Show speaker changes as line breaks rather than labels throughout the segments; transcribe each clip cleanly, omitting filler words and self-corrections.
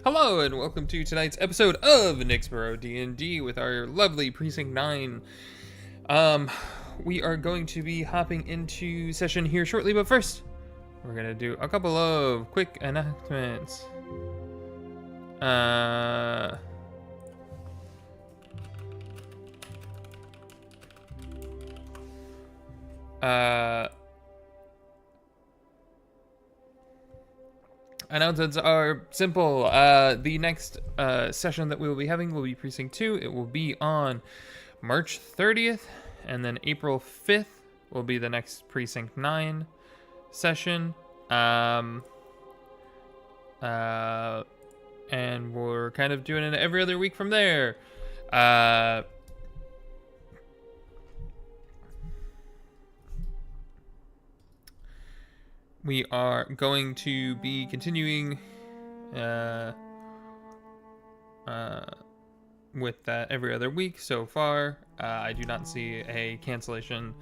Hello and welcome to tonight's episode of Nyxborough D&D with our lovely Precinct 9. We are going to be hopping into session here shortly, but first, we're going to do a couple of quick announcements. Announcements are simple. The next session that we will be having will be Precinct 2. It will be on March 30th, and then April 5th will be the next Precinct 9 session. And we're kind of doing it every other week from there. We are going to be continuing with that every other week so far. I do not see a cancellation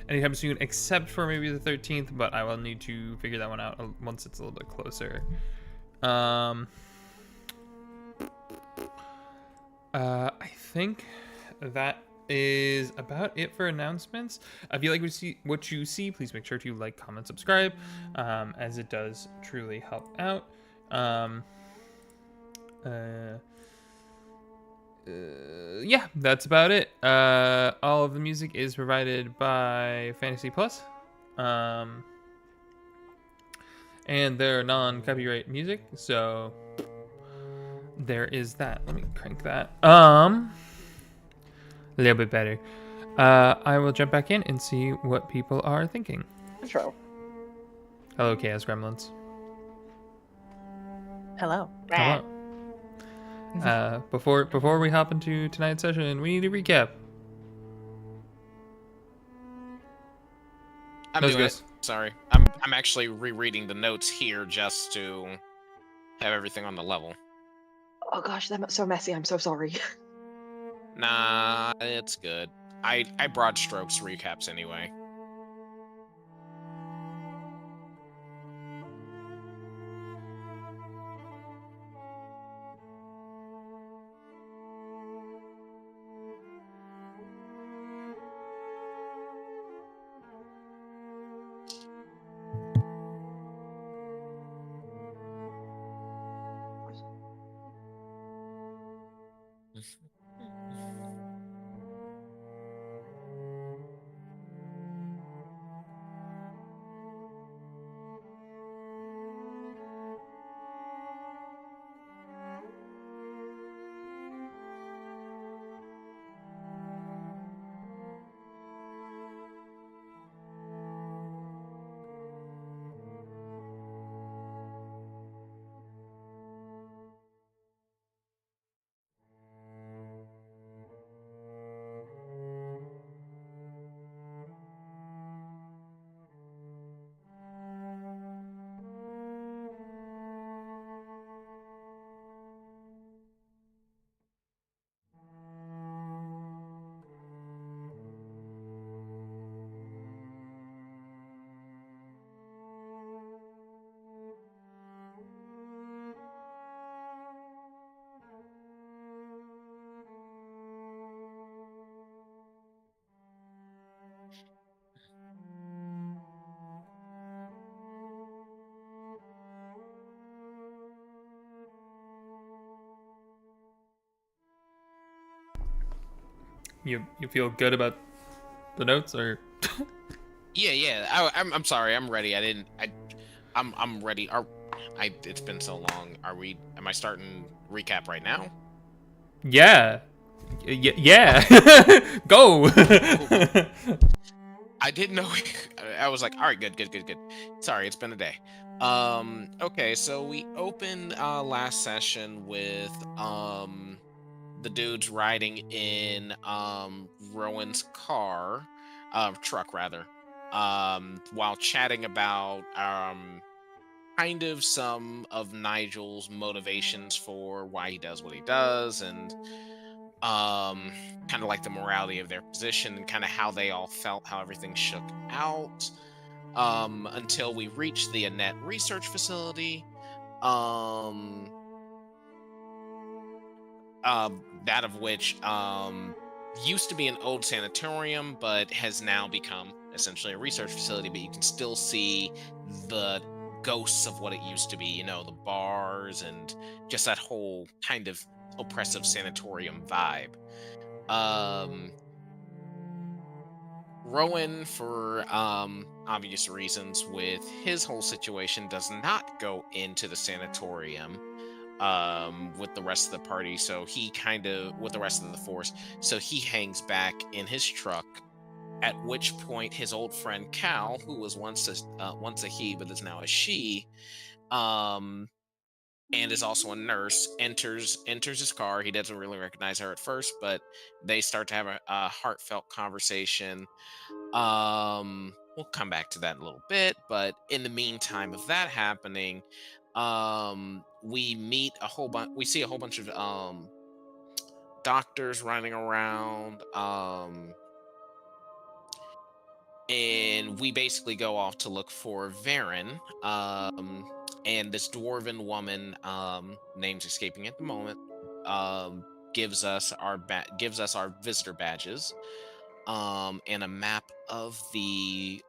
anytime soon, except for maybe the 13th, but I will need to figure that one out once it's a little bit closer. I think that is about it for announcements. If you like what you see, please make sure to like, comment, subscribe, as it does truly help out. Yeah, that's about it. All of the music is provided by Fantasy Plus, and they're non-copyright music, so there is that. Let me crank that. A little bit better. I will jump back in and see what people are thinking.
Intro.
Hello, Chaos Gremlins.
Hello.
Hello. Before we hop into tonight's session, we need to recap.
I'm
Those
doing
guys.
it. Sorry. I'm actually rereading the notes here just to have everything on the level.
Oh gosh, that's so messy. I'm so sorry.
Nah, it's good. I broad strokes recaps anyway.
You feel good about the notes, or?
Yeah. I'm sorry. I'm ready. I'm ready. It's been so long. Am I starting recap right now?
Yeah. Yeah. Go.
I didn't know. I was like, all right, good. Sorry, it's been a day. Okay, so we opened last session with the dudes riding in Rowan's truck rather, while chatting about kind of some of Nigel's motivations for why he does what he does, and kind of like the morality of their position and kind of how they all felt, how everything shook out, until we reached the Annette research facility, that of which used to be an old sanatorium, but has now become essentially a research facility. But you can still see the ghosts of what it used to be. You know, the bars and just that whole kind of oppressive sanatorium vibe. Um, Rowan, for obvious reasons, with his whole situation, does not go into the sanatorium with the rest of the party. So he kind of, with the rest of the force, so he hangs back in his truck. At which point, his old friend Cal, who was once a he but is now a she, um, and is also a nurse, enters his car. He doesn't really recognize her at first, but they start to have a heartfelt conversation. We'll come back to that in a little bit, but in the meantime of that happening, we meet a whole bunch. We see a whole bunch of doctors running around. And we basically go off to look for Varen. And this dwarven woman, name's escaping at the moment, um, gives us our visitor badges, and a map of the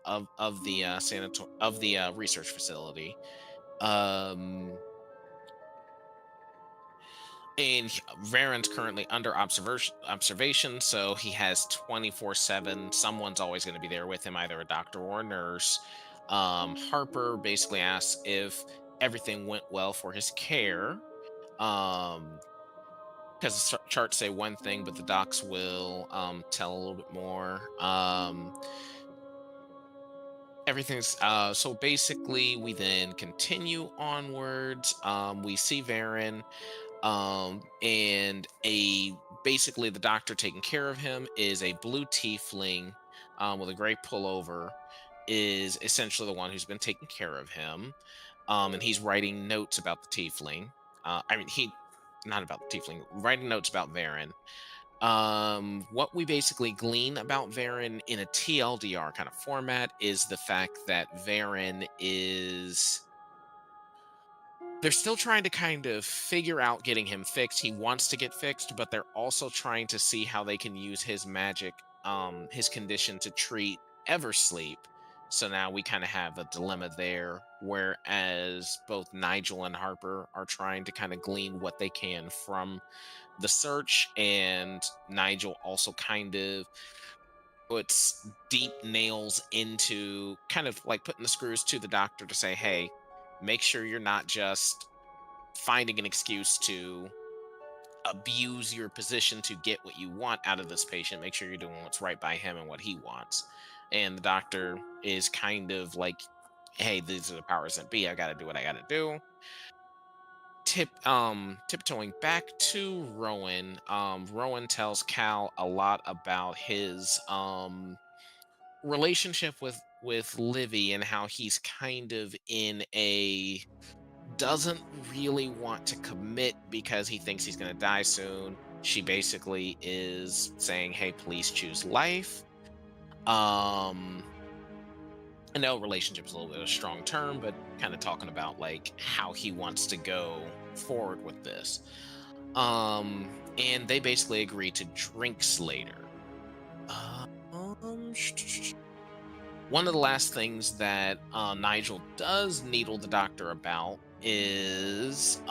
research facility. Um, and Varen's currently under observation, so he has 24/7. Someone's always going to be there with him, either a doctor or a nurse. Harper basically asks if everything went well for his care. Um, because the charts say one thing, but the docs will tell a little bit more. Everything's so basically we then continue onwards. We see Varen, and a basically the doctor taking care of him is a blue tiefling, with a gray pullover, is essentially the one who's been taking care of him. And he's writing notes about the tiefling. I mean, he not about the tiefling, writing notes about Varen. What we basically glean about Varen in a TLDR kind of format is the fact that Varen is, they're still trying to kind of figure out getting him fixed. He wants to get fixed, but they're also trying to see how they can use his magic, his condition, to treat Eversleep. So now we kind of have a dilemma there, whereas both Nigel and Harper are trying to kind of glean what they can from the search, and Nigel also kind of puts deep nails into kind of like putting the screws to the doctor to say, hey, make sure you're not just finding an excuse to abuse your position to get what you want out of this patient. Make sure you're doing what's right by him and what he wants. And the doctor is kind of like, hey, these are the powers that be. I got to do what I got to do. Tiptoeing back to Rowan. Rowan tells Cal a lot about his relationship with Livy, and how he's kind of in a, doesn't really want to commit because he thinks he's going to die soon. She basically is saying, hey, please choose life. I know relationship is a little bit of a strong term, but kind of talking about like how he wants to go forward with this. And they basically agree to drinks later. One of the last things that Nigel does needle the doctor about is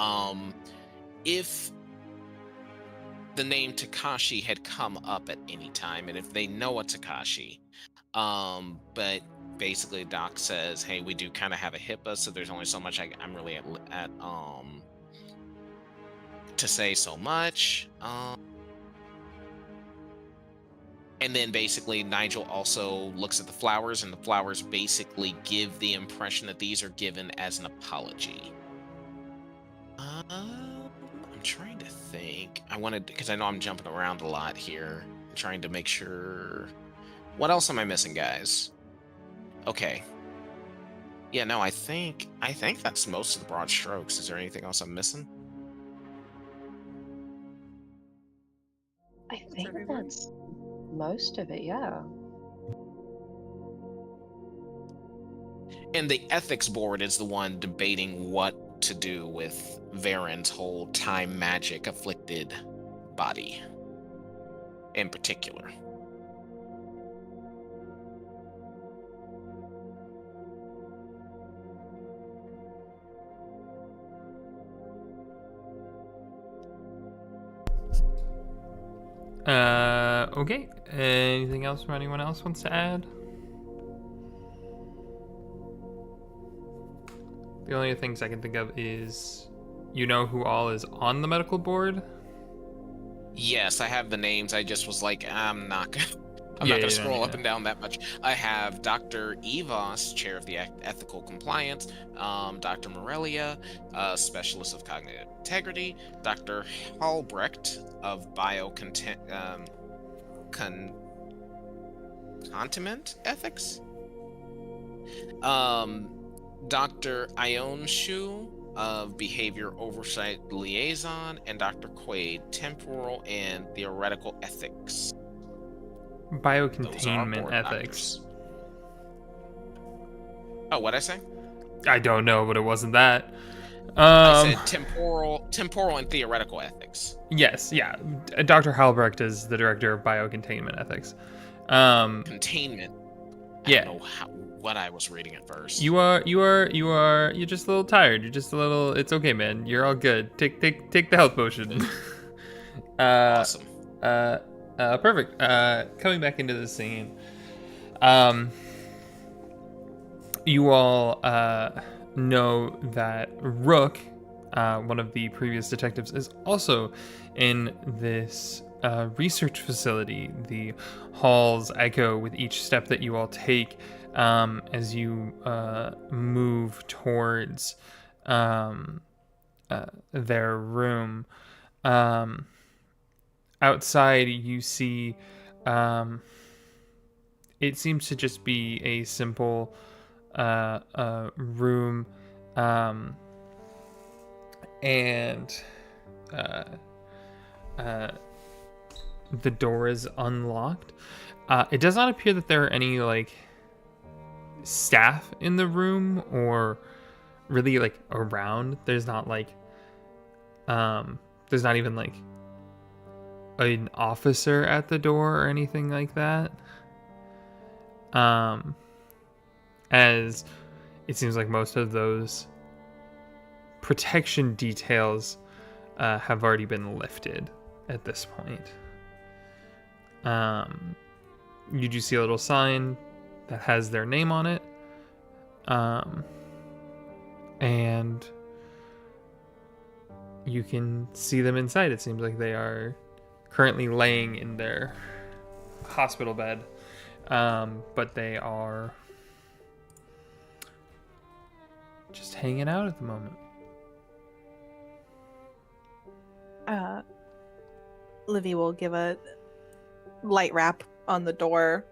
if the name Takashi had come up at any time, and if they know a Takashi. But basically Doc says, hey, we do kind of have a HIPAA, so there's only so much I'm really at to say so much. And then basically Nigel also looks at the flowers, and the flowers basically give the impression that these are given as an apology. I'm trying to think. I wanted, because I know I'm jumping around a lot here. I'm trying to make sure. What else am I missing, guys? Okay. Yeah, no, I think that's most of the broad strokes. Is there anything else I'm missing?
I think that's most of it, yeah.
And the ethics board is the one debating what to do with Varen's whole time magic afflicted body in particular.
Okay. Anything else from anyone else wants to add? The only things I can think of is, you know who all is on the medical board?
Yes, I have the names. I just was like, I'm not gonna scroll up and down that much. I have Dr. Evos, chair of the ethical compliance, Dr. Morelia, specialist of cognitive integrity, Dr. Halbrecht of continent ethics, Dr. Ionshu of behavior oversight liaison, and Dr. Quaid, temporal and theoretical ethics.
Biocontainment ethics.
Doctors. Oh, what'd I say?
I don't know, but it wasn't that.
I said temporal and theoretical ethics.
Yes, yeah. Dr. Halbrecht is the director of biocontainment ethics.
Containment. I don't know what I was reading at first.
You're just a little tired. You're just a little. It's okay, man. You're all good. Take the health potion.
Awesome.
Perfect. Coming back into the scene. You all know that Rook, one of the previous detectives, is also in this research facility. The halls echo with each step that you all take as you move towards their room. Outside, you see it seems to just be a simple room, and the door is unlocked. It does not appear that there are any staff in the room or really around. There's not there's not even an officer at the door or anything like that. As it seems like most of those protection details have already been lifted at this point. You do see a little sign that has their name on it. And you can see them inside. It seems like they are currently laying in their hospital bed. But they are just hanging out at the moment.
Livy will give a light rap on the door.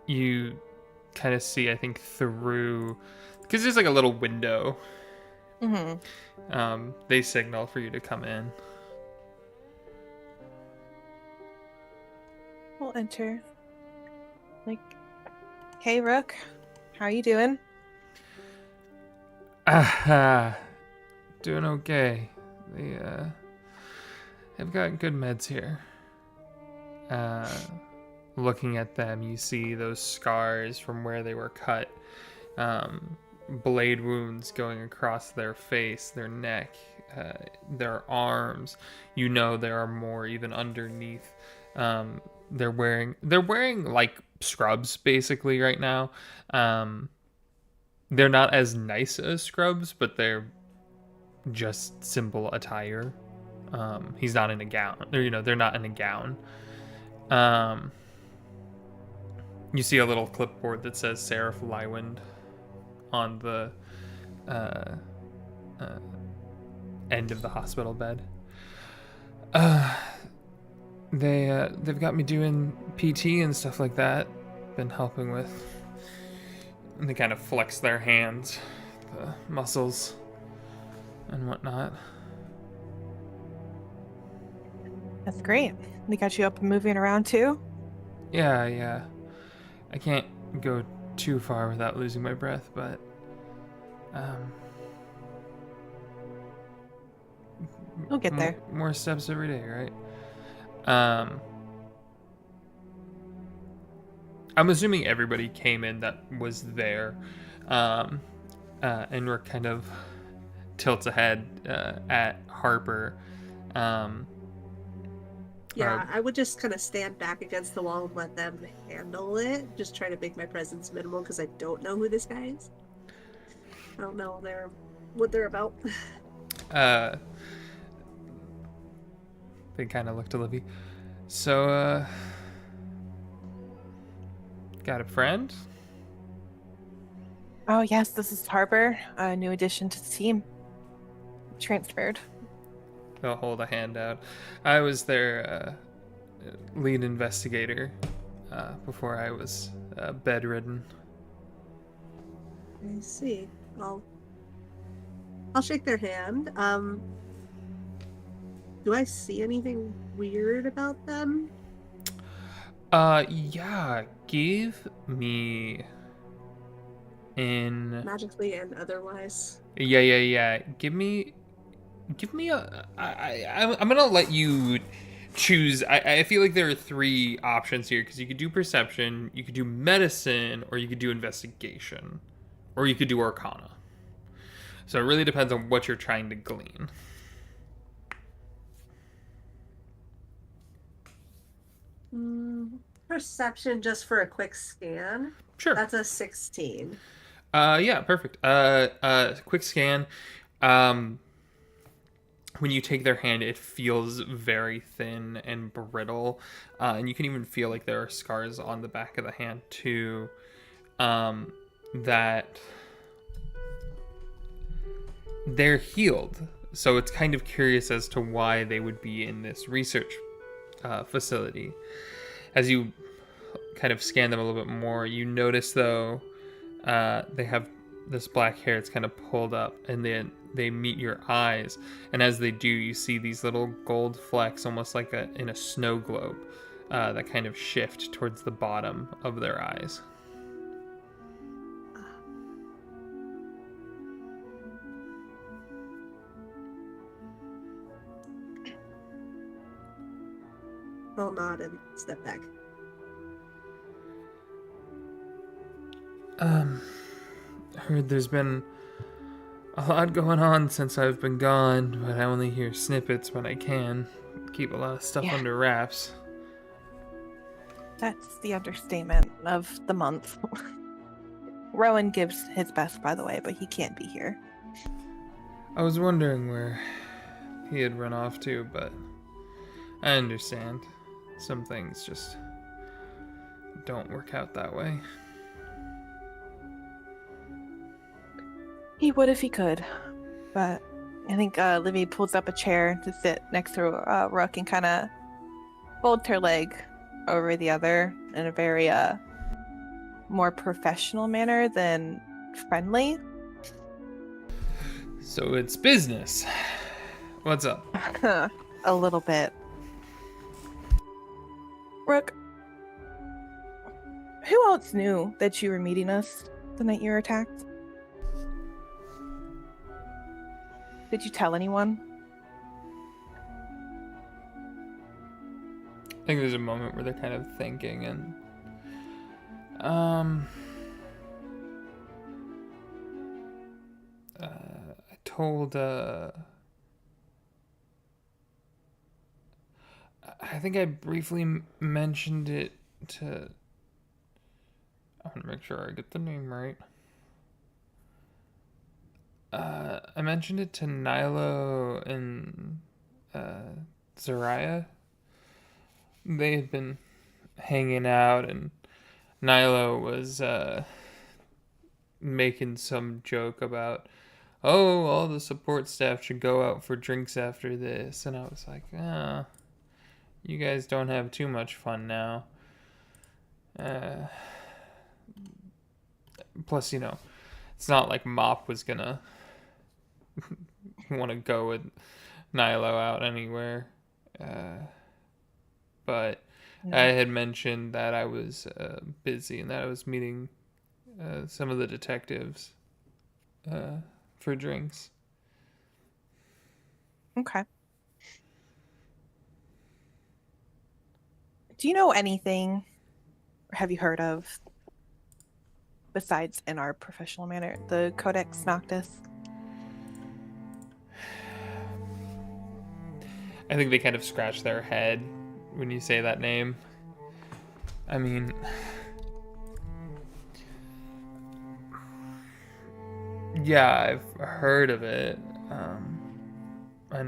You kind of see, I think, through, because there's a little window.
Mm-hmm.
They signal for you to come in.
We'll enter. Hey, Rook. How are you doing?
Doing okay. They've got good meds here. Looking at them, you see those scars from where they were cut. Blade wounds going across their face, their neck, their arms. You know there are more even underneath. They're wearing scrubs basically right now. They're not as nice as scrubs, but they're just simple attire. He's not in a gown. They're not in a gown. You see a little clipboard that says Seraph Lywind on the end of the hospital bed. They've got me doing PT and stuff like that. Been helping with. And they kind of flex their hands, the muscles, and whatnot.
That's great. They got you up and moving around too?
Yeah. I can't go too far without losing my breath, but Um,
We'll get there.
More steps every day, right? Um, I'm assuming everybody came in that was there, um, and Rook kind of tilts ahead at Harper.
Yeah, I would just kind of stand back against the wall and let them handle it. Just try to make my presence minimal because I don't know who this guy is. I don't know what they're about.
They kind of looked at Livy. So, got a friend?
Oh yes, this is Harper, a new addition to the team. Transferred.
They'll hold a hand out. I was their lead investigator before I was bedridden.
I see. I'll shake their hand. Do I see anything weird about them?
Yeah, give me in
Magically and otherwise.
yeah. Give me I'm gonna let you choose. I feel like there are three options here because you could do perception, you could do medicine, or you could do investigation, or you could do arcana. So it really depends on what you're trying to glean.
Perception just for a quick scan.
Sure.
That's a 16.
Yeah, perfect. Quick scan. When you take their hand, it feels very thin and brittle, and you can even feel like there are scars on the back of the hand too. That they're healed, so it's kind of curious as to why they would be in this research facility. As you kind of scan them a little bit more, you notice though they have this black hair. It's kind of pulled up, and then they meet your eyes, and as they do, you see these little gold flecks, almost like in a snow globe, that kind of shift towards the bottom of their eyes.
I'll nod and step back.
I heard there's been a lot going on since I've been gone, but I only hear snippets when I can. Keep a lot of stuff under wraps.
That's the understatement of the month. Rowan gives his best, by the way, but he can't be here.
I was wondering where he had run off to, but I understand. Some things just don't work out that way.
He would if he could, but I think Livy pulls up a chair to sit next to Rook and kind of folds her leg over the other in a very more professional manner than friendly.
So it's business. What's up?
A little bit. Rook, who else knew that you were meeting us the night you were attacked? Did you tell anyone?
I think there's a moment where they're kind of thinking, and I told I think I briefly mentioned it to, I want to make sure I get the name right. I mentioned it to Nilo and Zariah. They had been hanging out, and Nilo was making some joke about, oh, all the support staff should go out for drinks after this. And I was like, you guys don't have too much fun now. Plus, you know, it's not like Mop was gonna want to go with Nilo out anywhere. But I had mentioned that I was busy and that I was meeting some of the detectives. for drinks.
Okay. Do you know anything, or have you heard of, besides in our professional manner, the Codex Noctis?
I think they kind of scratch their head when you say that name. I mean, yeah, I've heard of it. I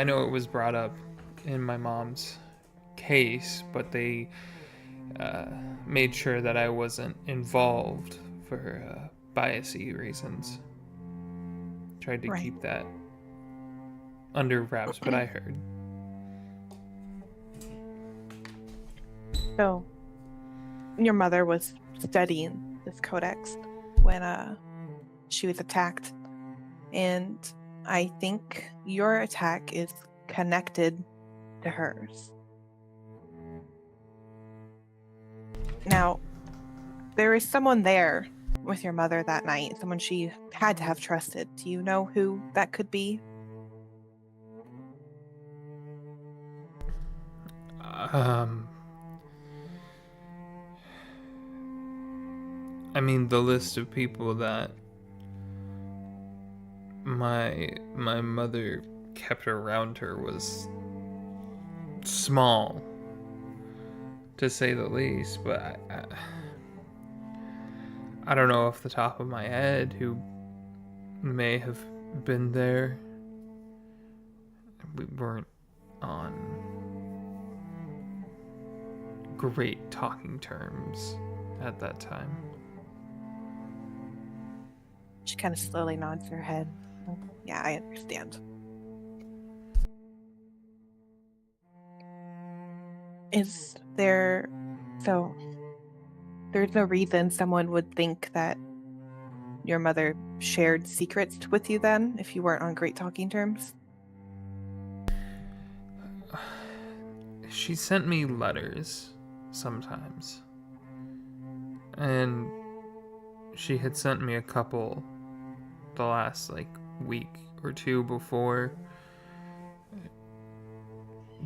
know it was brought up in my mom's case, but they made sure that I wasn't involved for biasy reasons. Tried to
Right.
keep that under wraps, but I heard.
So, your mother was studying this codex when she was attacked, and I think your attack is connected to hers. Now, there is someone there with your mother that night, someone she had to have trusted. Do you know who that could be?
I mean, the list of people that my mother kept around her was small, to say the least, but I don't know off the top of my head who may have been there. We weren't on great talking terms at that time.
She kind of slowly nods her head. Yeah, I understand. Is there... So, there's no reason someone would think that your mother shared secrets with you then, if you weren't on great talking terms?
She sent me letters sometimes. And she had sent me a couple the last week or two before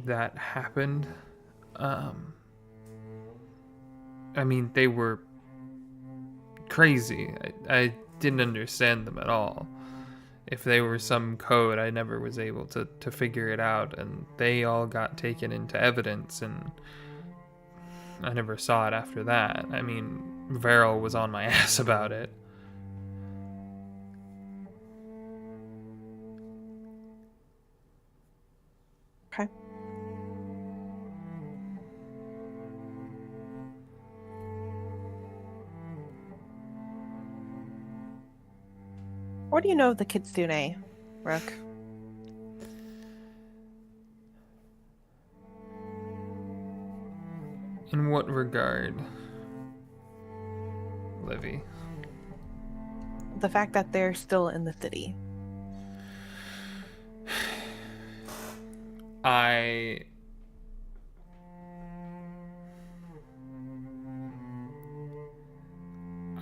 that happened. I mean, they were crazy. I didn't understand them at all. If they were some code, I never was able to figure it out, and they all got taken into evidence, and I never saw it after that. I mean, Varel was on my ass about it.
Okay. What do you know of the Kitsune, Rook?
In what regard, Livy?
The fact that they're still in the city.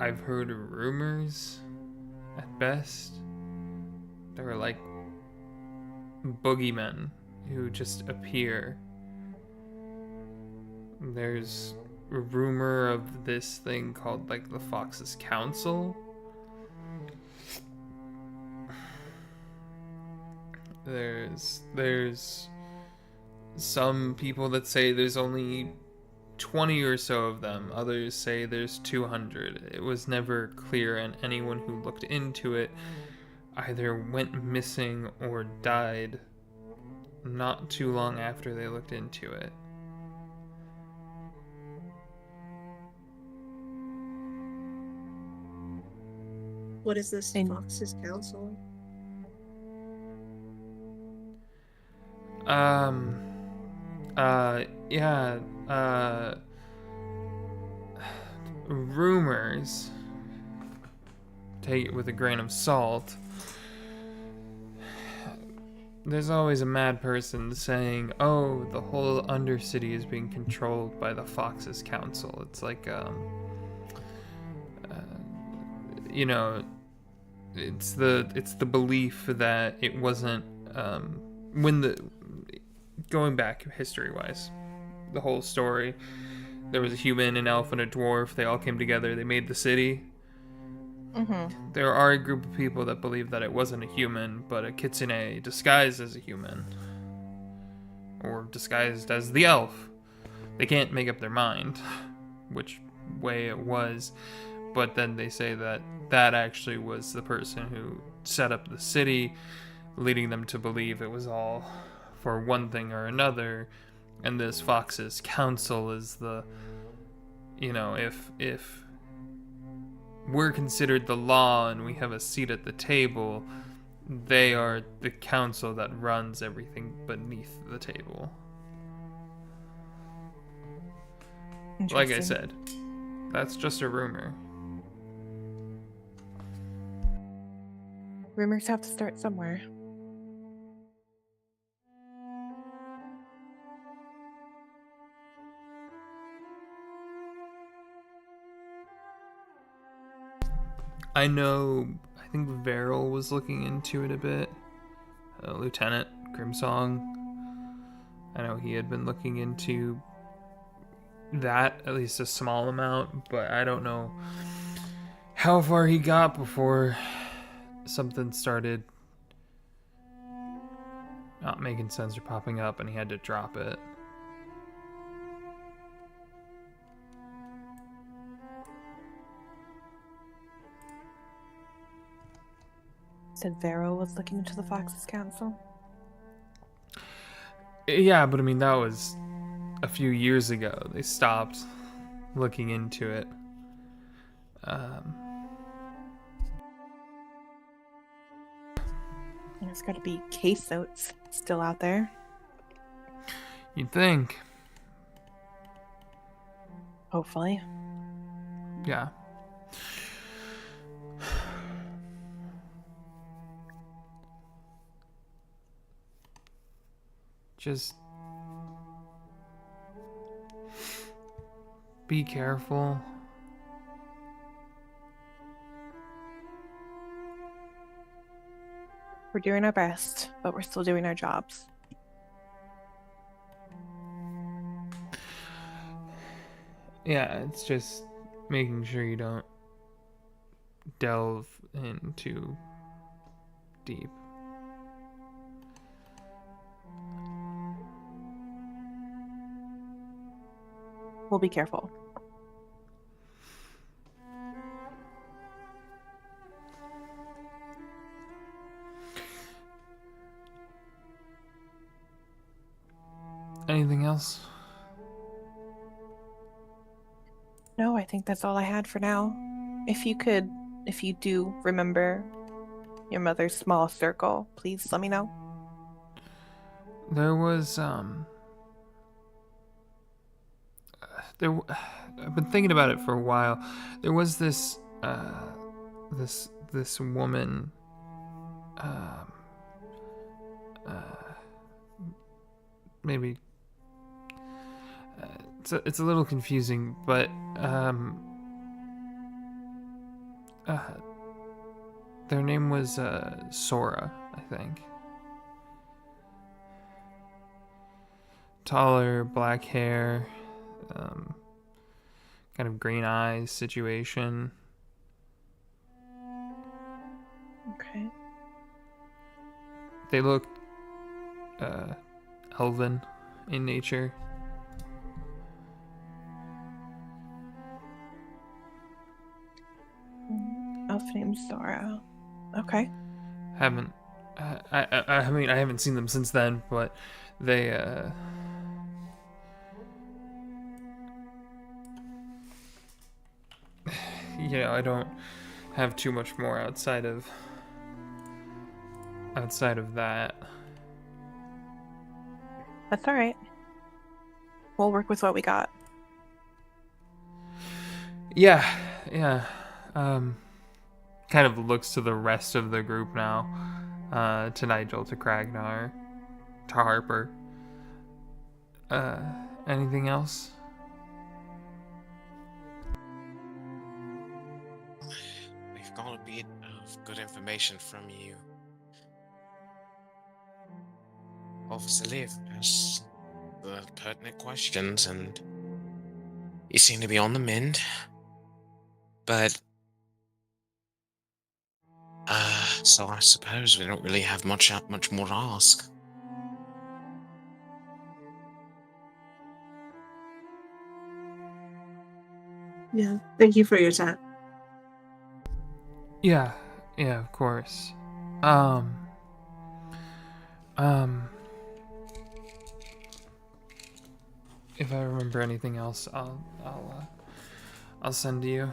I've heard rumors, at best. There were like boogeymen who just appear. There's a rumor of this thing called like the Fox's Council. There's some people that say there's only 20 or so of them. Others say there's 200. It was never clear, and anyone who looked into it either went missing or died not too long after they looked into it.
What is this
And-
Fox's Council?
Rumors, take it with a grain of salt. There's always a mad person saying, oh, the whole Undercity is being controlled by the Fox's Council. It's like, you know, it's the belief that it wasn't when the going back history wise, the whole story, there was a human, an elf, and a dwarf. They all came together. They made the city.
Mm-hmm.
There are a group of people that believe that it wasn't a human, but a kitsune disguised as a human, or disguised as the elf. They can't make up their mind which way it was, but then they say that that actually was the person who set up the city, leading them to believe it was all for one thing or another. And this Fox's council is the, you know, if we're considered the law and we have a seat at the table, they are the council that runs everything beneath the table. Like I said, that's just a rumor.
Rumors have to start somewhere.
I think Veril was looking into it a bit. Lieutenant Grimsong. I know he had been looking into that, at least a small amount, but I don't know how far he got before something started not making sense or popping up and he had to drop it.
Said Vero was looking into the Fox's council.
Yeah, but I mean, that was a few years ago. They stopped looking into it.
There's got to be case notes still out there.
You'd think.
Hopefully.
Yeah. Just be careful.
We're doing our best, but we're still doing our jobs.
Yeah, it's just making sure you don't delve in too deep.
We'll be careful.
Anything else?
No, I think that's all I had for now. If you do remember your mother's small circle, please let me know.
There was I've been thinking about it for a while. There was this this woman maybe it's a little confusing, but their name was Sora, I think. Taller, black hair, kind of green eyes situation.
Okay.
They looked elven in nature.
Elf named Sora. Okay.
Haven't I mean, I haven't seen them since then, but they you know, I don't have too much more outside of that.
That's all right. We'll work with what we got.
Yeah. Kind of looks to the rest of the group now. To Nigel, to Kragnar, to Harper. Anything else?
We've gone bit of good information from you. Officer Liv asked the pertinent questions, and you seem to be on the mend. But, so I suppose we don't really have much more to ask.
Yeah. Thank you for your time.
Yeah, of course. Um, if I remember anything else, I'll send to you.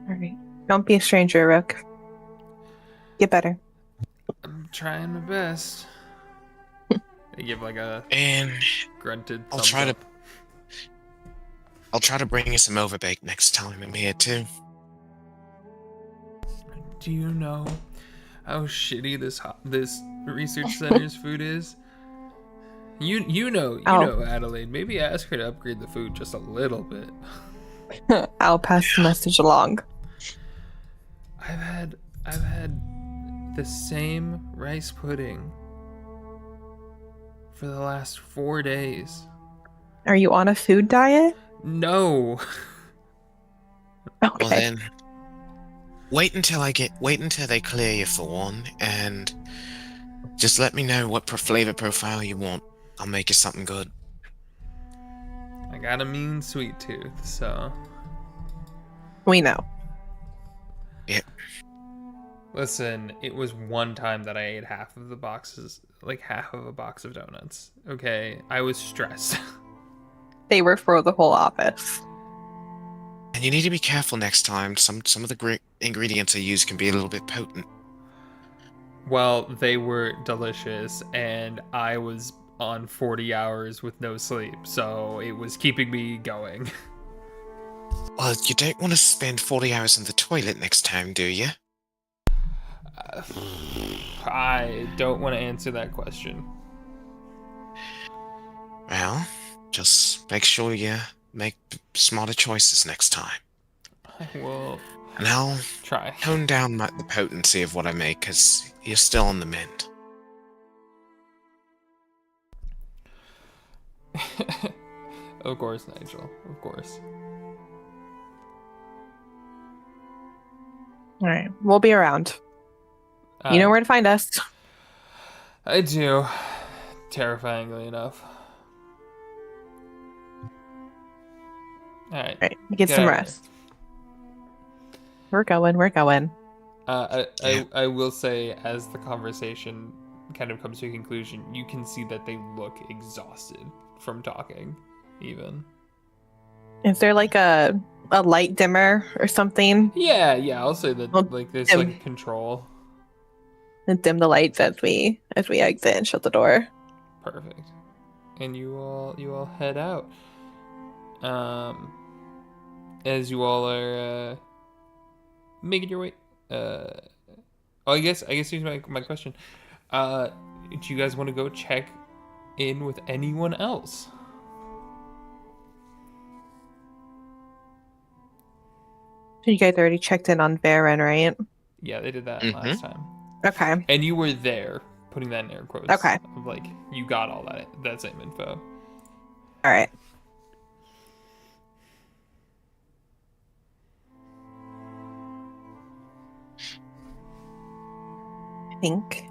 All right. Don't be a stranger, Rook. Get better.
I'm trying my best. I give like a
And
grunted
I'll
thumbs
try
up.
to bring you some overbake next time I'm here too.
Do you know how shitty this research center's food is? You know Adelaide. Maybe ask her to upgrade the food just a little bit.
I'll pass the message along.
I've had the same rice pudding for the last 4 days.
Are you on a food diet?
No.
Okay.
Well then, wait until they clear you for one, and just let me know what flavor profile you want. I'll make you something good.
I got a mean sweet tooth, so.
We know.
Yep.
Listen, it was one time that I ate half of a box of donuts. Okay, I was stressed.
They were for the whole office.
And you need to be careful next time. Some of the ingredients I use can be a little bit potent.
Well, they were delicious, and I was on 40 hours with no sleep, so it was keeping me going.
Well, you don't want to spend 40 hours in the toilet next time, do you?
I don't want to answer that question.
Well, just make sure you make smarter choices next time.
I will
And I'll
try.
tone down the potency of what I make, because you're still on the mend.
Of course, Nigel. Of course.
All right. We'll be around. You know where to find us.
I do. Terrifyingly enough. Alright.
All right. Get some rest. We're going.
I will say, as the conversation kind of comes to a conclusion, you can see that they look exhausted from talking, even.
Is there like a light dimmer or something?
Yeah, I'll say that
Well,
there's like a control.
And dim the lights as we exit and shut the door.
Perfect. And you all head out. As you all are making your way. I guess here's my question. Do you guys want to go check in with anyone else?
You guys already checked in on Varen, right?
Yeah, they did that last time.
Okay.
And you were there, putting that in air quotes.
Okay.
Of like, you got all that same info.
All right. I think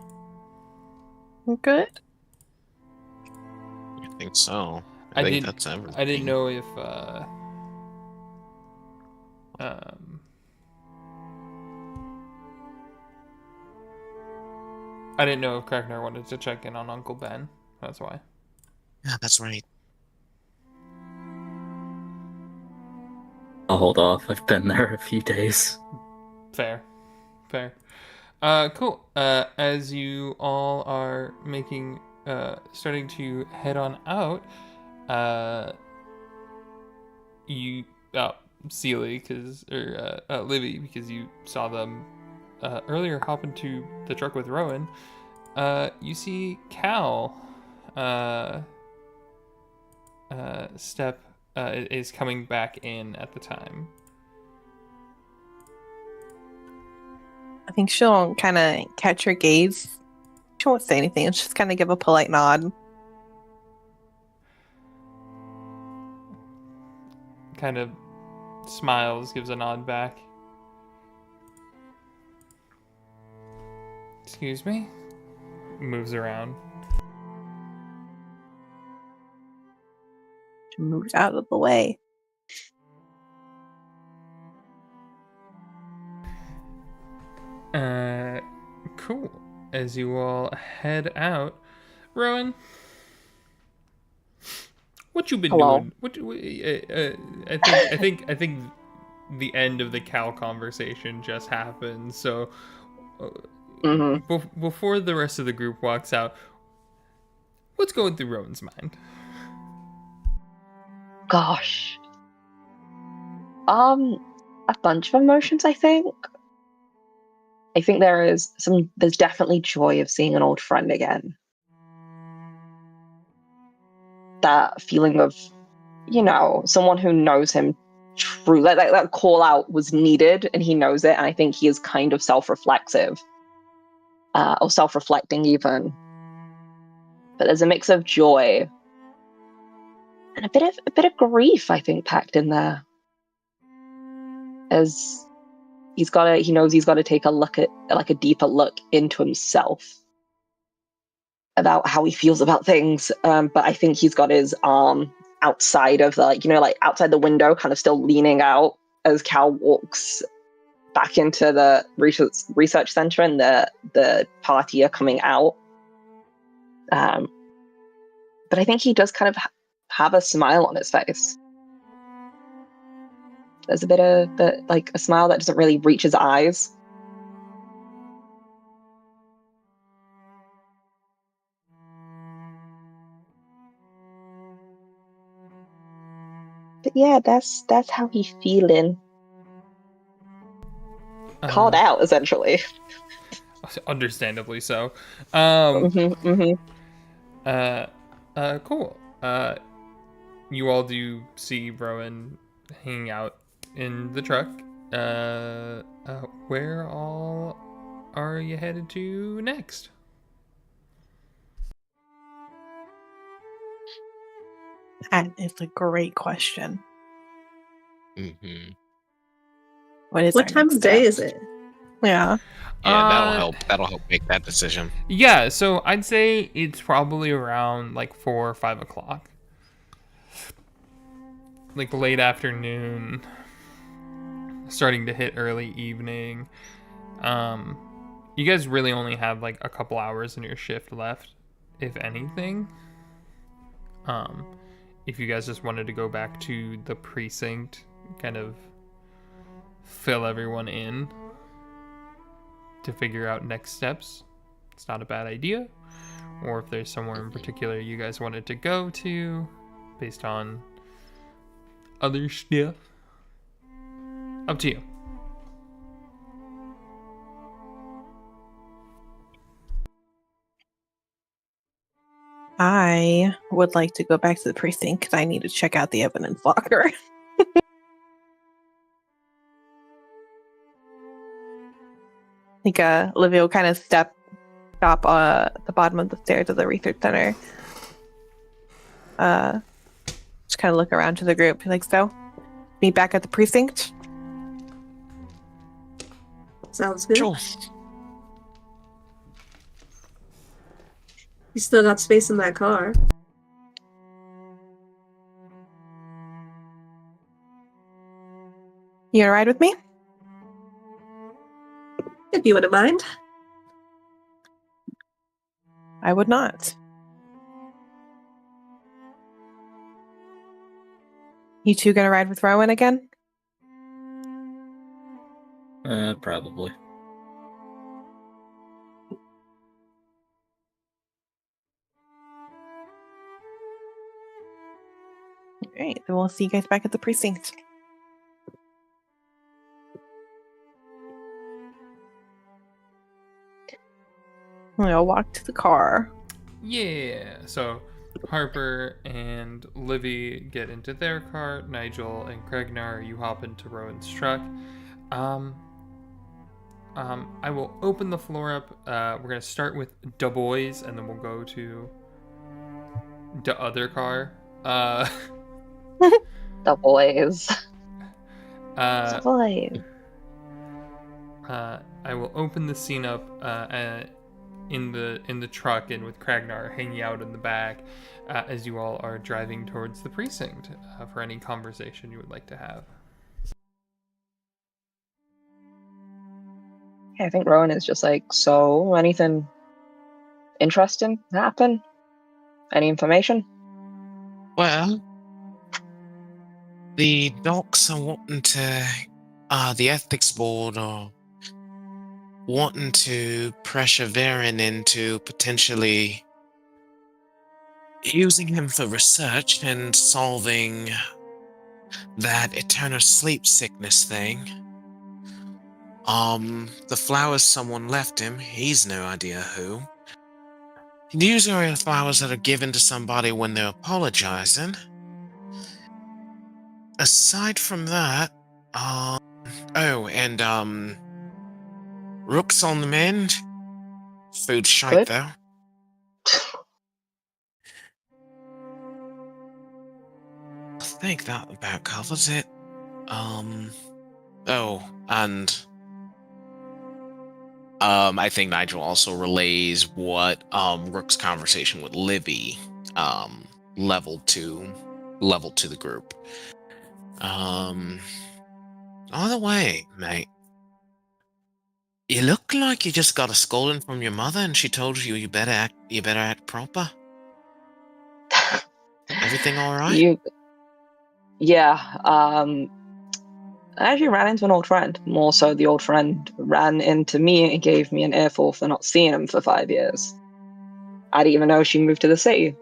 we're good.
I think so. I think that's everything.
I didn't know if I didn't know if Crackner wanted to check in on Uncle Ben. That's why.
Yeah, that's right.
I'll hold off. I've been there a few days.
Fair. Cool. As you all are making, starting to head on out, Sealy, Livy, because you saw them earlier hop into the truck with Rowan, you see Cal step is coming back in at the time.
I think she'll kind of catch her gaze. She won't say anything. She'll just kind of give a polite nod.
Kind of smiles, gives a nod back. Excuse me? Moves around.
She moves out of the way.
Cool. As you all head out, Rowan, what you been
Hello.
doing? I think the end of the Cal conversation just happened. So before the rest of the group walks out, what's going through Rowan's mind?
Gosh. A bunch of emotions, I think. I think there's definitely joy of seeing an old friend again. That feeling of, someone who knows him truly, that call out was needed and he knows it, and I think he is kind of self-reflexive. Or self-reflecting even. But there's a mix of joy and a bit of grief, I think, packed in there. As he knows he's got to take a deeper look into himself about how he feels about things. But I think he's got his arm outside of outside the window, kind of still leaning out as Cal walks back into the research center and the party are coming out. But I think he does kind of have a smile on his face. There's a bit of a smile that doesn't really reach his eyes. But yeah, that's how he's feeling. Called out, essentially.
Understandably so. Cool. You all do see Rowan hanging out in the truck. Where all are you headed to next?
That is a great question.
Mm-hmm.
What time of day is it?
Yeah.
Yeah, that'll help. That'll help make that decision.
Yeah, so I'd say it's probably around 4 or 5 o'clock. Late afternoon, starting to hit early evening. You guys really only have a couple hours in your shift left, if anything. If you guys just wanted to go back to the precinct, kind of fill everyone in to figure out next steps, it's not a bad idea. Or if there's somewhere in particular you guys wanted to go to based on other stuff, up to you.
I would like to go back to the precinct because I need to check out the evidence locker. I think Olivia will kind of stop at the bottom of the stairs of the research center. Just kind of look around to the group. Be like, so, meet back at the precinct?
Sounds good.
Sure.
You still got space in that car.
You gonna ride with me?
If you wouldn't mind.
I would not. You two gonna ride with Rowan again?
Probably.
Alright, then we'll see you guys back at the precinct. I'll walk to the car.
Yeah, so Harper and Livy get into their car. Nigel and Kregnar, you hop into Rowan's truck. I will open the floor up. We're gonna start with Du Bois, and then we'll go to the other car.
The boys.
Uh,
The boys.
I will open the scene up in the truck and with Kragnar hanging out in the back as you all are driving towards the precinct for any conversation you would like to have.
I think Rowan is just like, so anything interesting happen? Any information?
Well, the docs are wanting to, the ethics board are wanting to pressure Varen into potentially using him for research and solving that eternal sleep sickness thing. The flowers someone left him, he's no idea who. These are the flowers that are given to somebody when they're apologizing. Aside from that, Rook's on the mend. Food's shite,
Good.
though. I think that about covers it. I think Nigel also relays what, Rook's conversation with Livy, leveled to the group. Either way, mate. You look like you just got a scolding from your mother and she told you you better act proper. Everything alright?
Yeah. I actually ran into an old friend. More so, the old friend ran into me and gave me an earful for not seeing him for 5 years. I didn't even know she moved to the city.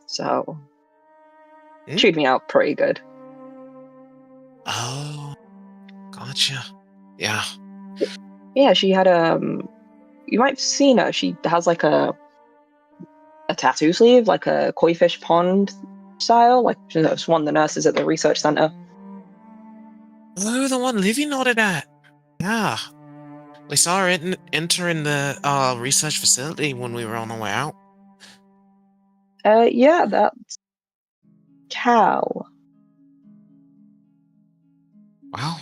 So, treated me out pretty good.
Oh, gotcha. Yeah.
Yeah, she had you might have seen her. She has like a tattoo sleeve, like a koi fish pond style. Like, it's one of the nurses at the research center.
Oh, the one Livy nodded at. Yeah. We saw her entering the research facility when we were on our way out.
Yeah, that's Cal.
Wow.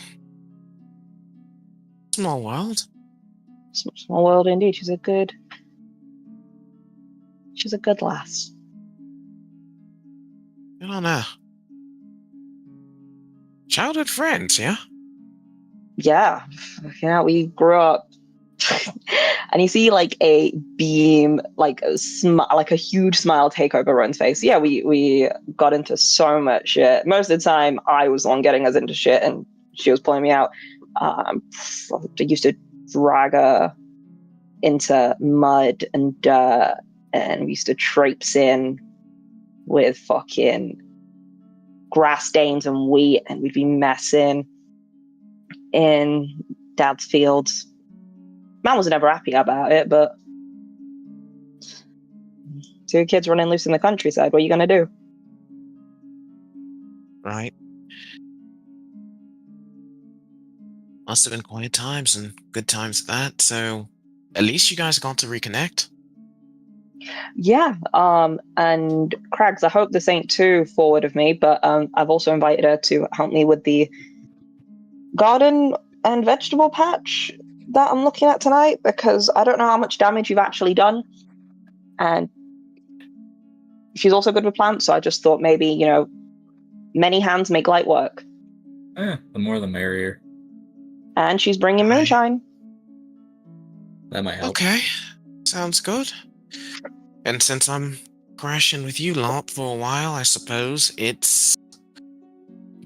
Small world.
Small world indeed. She's a good lass.
Good on her. Childhood friends, yeah?
Yeah, we grew up. And you see like a beam, like like a huge smile take over Ron's face. Yeah, we got into so much shit. Most of the time, I was the one getting us into shit, and she was pulling me out. I used to drag her into mud and dirt, and we used to traipse in with fucking grass stains and wheat, and we'd be messing in Dad's fields. Man was never happy about it, but two kids running loose in the countryside, what are you gonna do?
Right. Must have been quiet times and good times at that, so at least you guys got to reconnect.
Yeah, and Craigs, I hope this ain't too forward of me, but I've also invited her to help me with the garden and vegetable patch that I'm looking at tonight, because I don't know how much damage you've actually done. And she's also good with plants, so I just thought maybe, many hands make light work.
The more the merrier.
And she's bringing moonshine.
That might help.
Okay. Sounds good. And since I'm crashing with you lot for a while, I suppose it's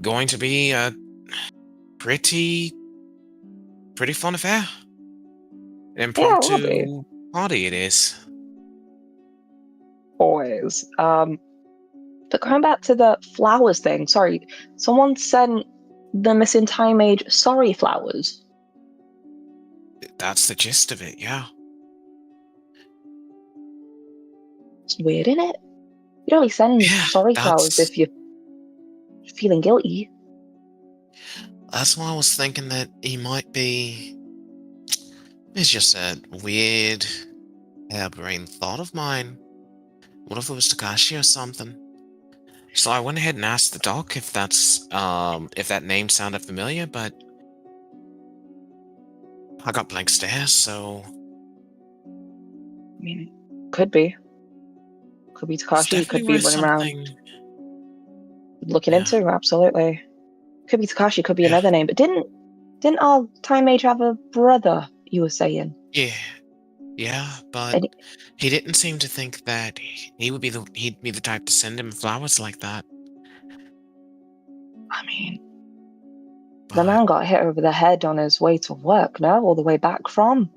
going to be a pretty fun affair. An impromptu party it is.
Always. But going back to the flowers thing, sorry, someone sent the missing time age sorry flowers.
That's the gist of it, yeah.
It's weird, isn't it? You only send
Yeah,
sorry flowers if you're feeling guilty.
that's why I was thinking that he might be. It's just a weird, harebrained thought of mine. What if it was Takashi or something? So I went ahead and asked the doc if if that name sounded familiar, but I got blank stares, so
I mean, could be. Could be
it's
Takashi,
definitely
could be
worth
running around
something.
looking
Yeah,
into, absolutely. Could be Takashi, could be
yeah,
another name. But didn't our time mage have a brother, you were saying?
yeah, yeah. But
And,
he didn't seem to think that he'd be the type to send him flowers like that.
I mean, the
But
man got hit over the head on his way to work, no? All the way back from.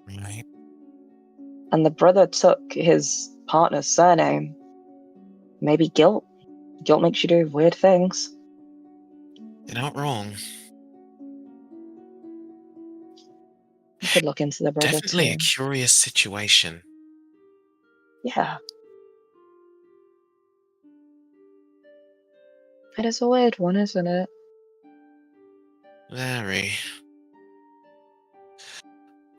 right,
And the brother took his partner's surname. Maybe guilt. Guilt makes you do weird things.
you're not wrong.
You could look into the brother
Definitely a
too.
curious situation.
Yeah. It is a weird one, isn't it?
Very.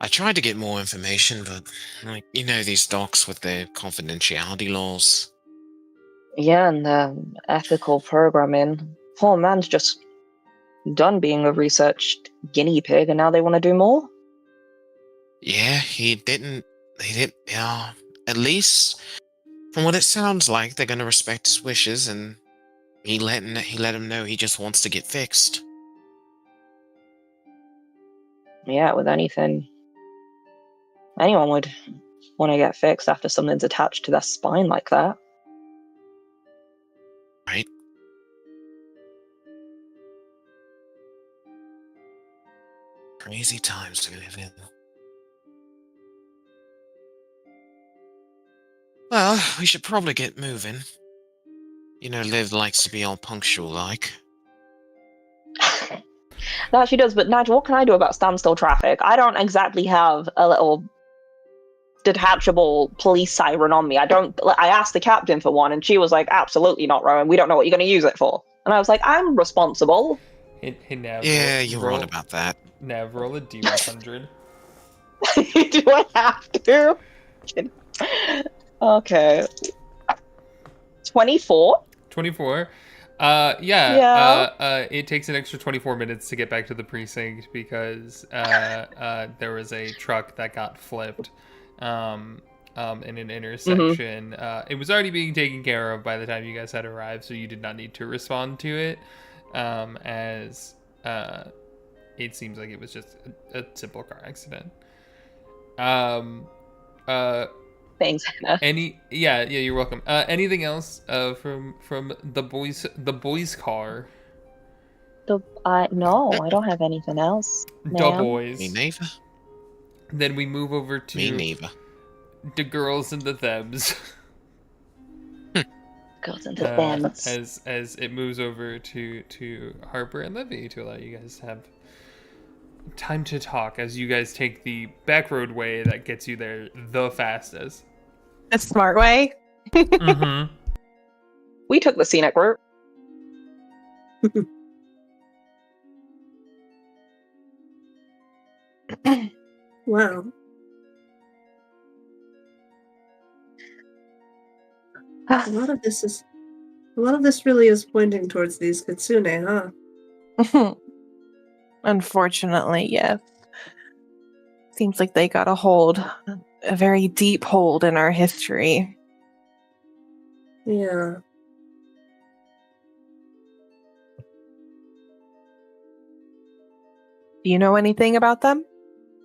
I tried to get more information, but these docs with their confidentiality laws.
Yeah, and the ethical programming. Poor man's just done being a researched guinea pig, and now they want to do more?
Yeah, he didn't. Yeah. At least, from what it sounds like, they're gonna respect his wishes, and he let him know he just wants to get fixed.
Yeah, with anything. Anyone would want to get fixed after something's attached to their spine like that.
Right? Crazy times we live in. Well, we should probably get moving. Liv likes to be all punctual like.
That she does, but Nigel, what can I do about standstill traffic? I don't exactly have a little detachable police siren on me. I asked the captain for one, and she was like, absolutely not, Rowan. We don't know what you're going to use it for. And I was like, I'm responsible.
Hey, Nav,
Yeah, you're right about that.
Nav, roll a D100.
Do I have to? Okay. 24?
24.
Yeah.
It takes an extra 24 minutes to get back to the precinct because there was a truck that got flipped in an intersection. It was already being taken care of by the time you guys had arrived, so you did not need to respond to it, as it seems like it was just a simple car accident.
Thanks, Hannah.
Yeah, you're welcome. Anything else from the boys car?
No, I don't have anything else.
The
Ma'am.
boys.
Me neither.
Then we move over
Me
to
neither.
the girls and the thems.
Goes into things.
As it moves over to Harper and Livy to allow you guys to have time to talk as you guys take the back road way that gets you there the fastest.
A smart way.
Mm-hmm.
We took the scenic route.
Wow. A lot of this really is pointing towards these kitsune, huh?
Unfortunately, yes. Seems like they got a very deep hold in our history.
Yeah.
Do you know anything about them?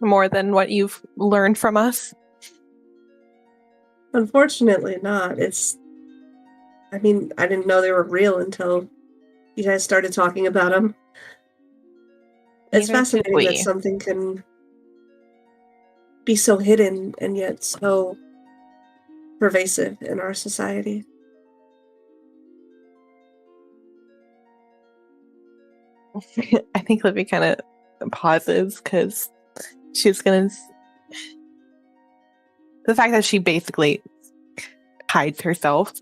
More than what you've learned from us?
Unfortunately not. I didn't know they were real until you guys started talking about them. It's
Neither did
fascinating
we.
that something can be so hidden and yet so pervasive in our society.
I think Libby kind of pauses because she's gonna the fact that she basically hides herself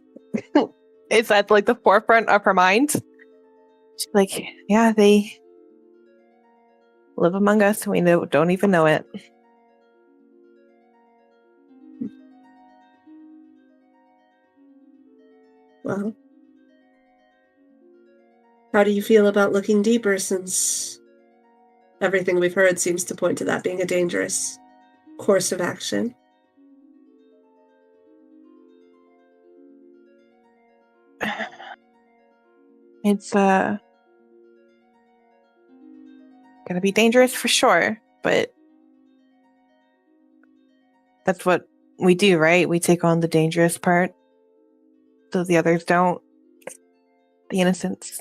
is at like the forefront of her mind. She's like, yeah, they live among us and we don't even know it.
Well, how do you feel about looking deeper, since everything we've heard seems to point to that being a dangerous course of action?
It's gonna be dangerous for sure, but that's what we do, right? We take on the dangerous part so the others don't. The innocents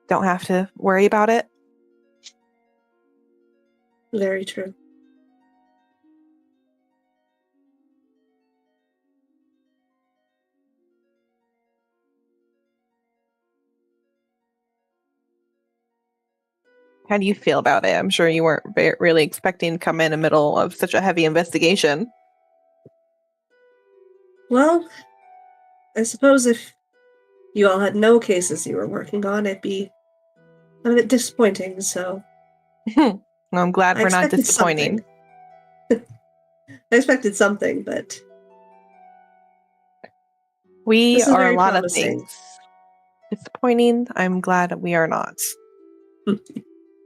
don't have to worry about it.
Very true.
How do you feel about it? I'm sure you weren't really expecting to come in the middle of such a heavy investigation.
Well, I suppose if you all had no cases you were working on, it'd be a bit disappointing, so...
Well, I'm glad
I
we're not
expected
disappointing.
something. I expected something, but
We
this is
are a
very
lot
promising.
of things. Disappointing, I'm glad we are not.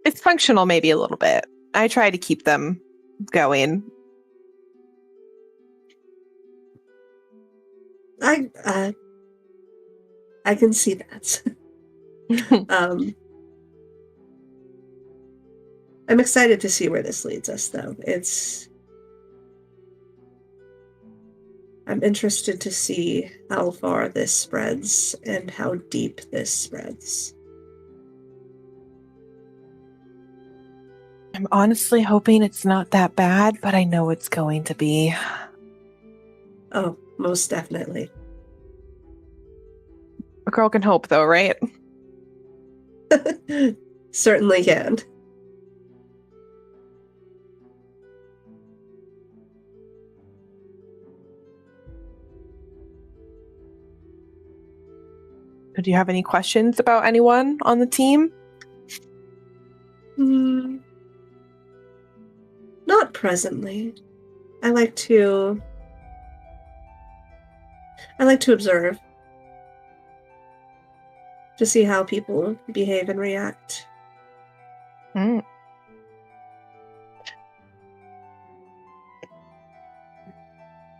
It's functional maybe a little bit. I try to keep them going.
I can see that. I'm excited to see where this leads us, though. I'm interested to see how far this spreads and how deep this spreads.
I'm honestly hoping it's not that bad, but I know it's going to be.
Oh, most definitely.
A girl can hope, though, right?
Certainly can.
Do you have any questions about anyone on the team?
Not presently. I like to observe to see how people behave and react.
Mm.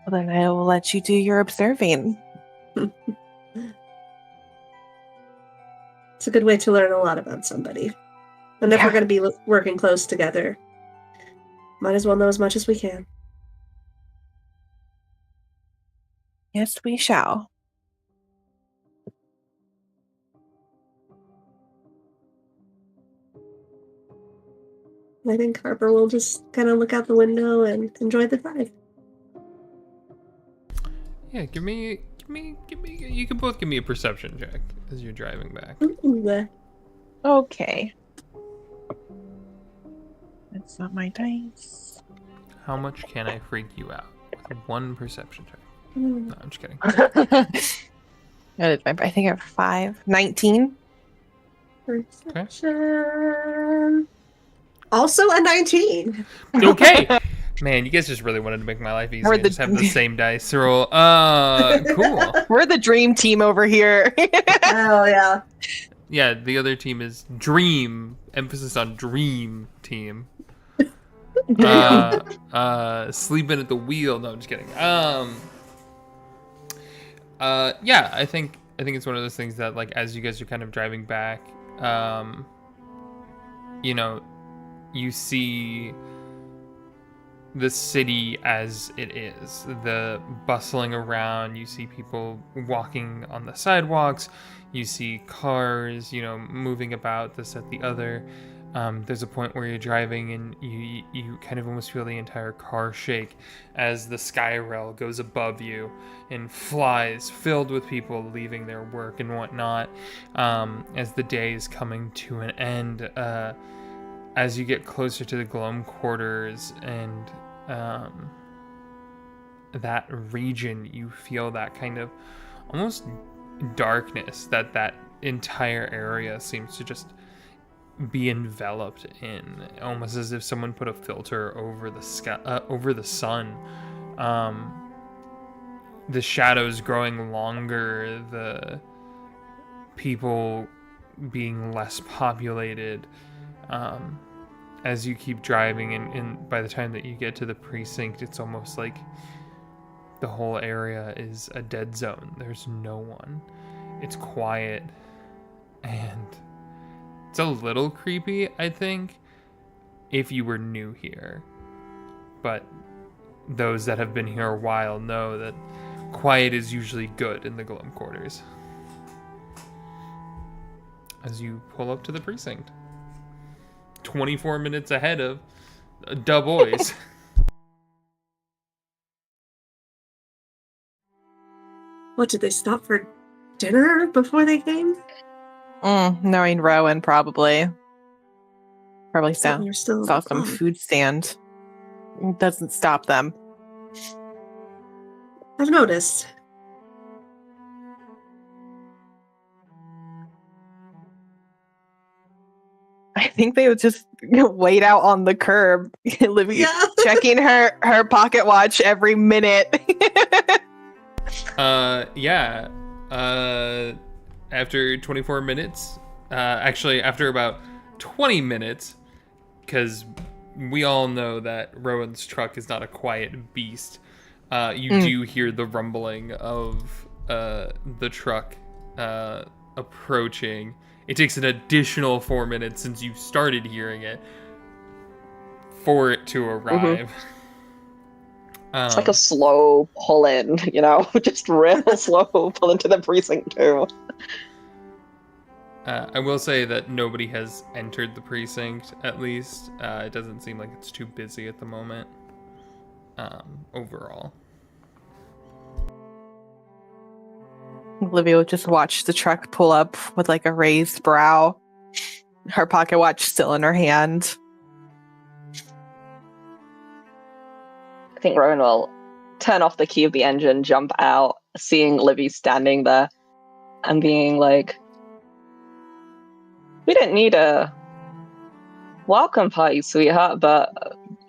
Well, then I will let you do your observing.
It's a good way to learn a lot about somebody. And if we're going to be working close together, might as well know as much as we can.
Yes, we shall.
I think Harper will just kind of look out the window and enjoy the drive.
Yeah, give me. You can both give me a perception check as you're driving back.
Ooh.
Okay. That's not my dice.
How much can I freak you out with one perception check? No, I'm just kidding.
I think I have 5. 19.
Perception. Also a 19.
Okay. Man, you guys just really wanted to make my life easy and just have the same dice roll. Cool.
We're the dream team over here.
Oh, yeah.
Yeah, the other team is Dream. Emphasis on Dream Team. Sleeping at the wheel. No, I'm just kidding. Yeah, I think it's one of those things that, like, as you guys are kind of driving back, you know, you see the city as it is, the bustling around. You see people walking on the sidewalks, you see cars, you know, moving about, this, that, the other. There's a point where you're driving and you kind of almost feel the entire car shake as the sky rail goes above you and flies, filled with people leaving their work and whatnot, as the day is coming to an end. As you get closer to the Gloam quarters and that region, you feel that kind of almost darkness that entire area seems to just be enveloped in, almost as if someone put a filter over the sky, over the sun. The shadows growing longer, the people being less populated. As you keep driving, and by the time that you get to the precinct, it's almost like the whole area is a dead zone. There's no one. It's quiet, and it's a little creepy, I think, if you were new here. But those that have been here a while know that quiet is usually good in the Glum quarters. As you pull up to the precinct, 24 minutes ahead of Da Boys.
What, did they stop for dinner before they came?
Knowing Rowan, probably
So they're still
saw some food stand. It doesn't stop them.
I've noticed.
I think they would just wait out on the curb, Livy
Yeah.
checking her pocket watch every minute.
Yeah. After 24 minutes, actually after about 20 minutes, because we all know that Rowan's truck is not a quiet beast. You do hear the rumbling of the truck approaching. It takes an additional 4 minutes since you started hearing it for it to arrive.
It's like a slow pull in, you know, just real slow pull into the precinct too.
I will say that nobody has entered the precinct, at least. It doesn't seem like it's too busy at the moment, overall.
Olivia would just watch the truck pull up with like a raised brow, her pocket watch still in her hand.
I think Rowan will turn off the key of the engine, jump out, seeing Livy standing there, and being like, "We didn't need a welcome party, sweetheart, but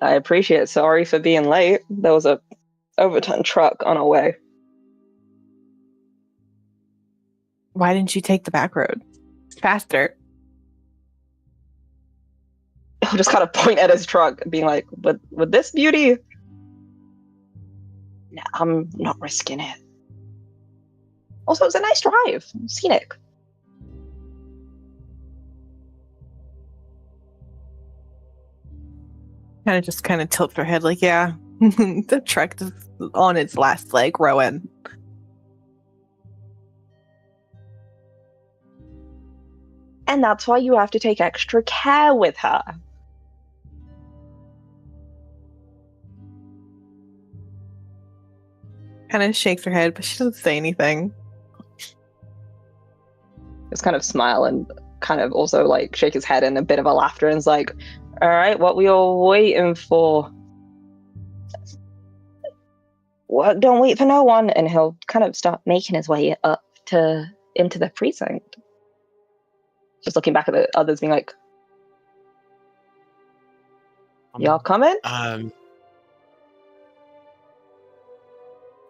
I appreciate it. Sorry for being late. There was a overturned truck on our way."
Why didn't you take the back road? It's faster.
He'll just kind of point at his truck, being like, with this beauty? Nah, I'm not risking it. Also, it's a nice drive. Scenic.
Kind of tilts her head like, yeah, the truck is on its last leg, Rowan.
And that's why you have to take extra care with her.
Kind of shakes her head, but she doesn't say anything.
Just kind of smile and kind of also like shake his head in a bit of a laughter and is like, all right, what we all waiting for? Well, don't wait for no one. And he'll kind of start making his way up into the precinct. Just looking back at the others, being like, y'all coming?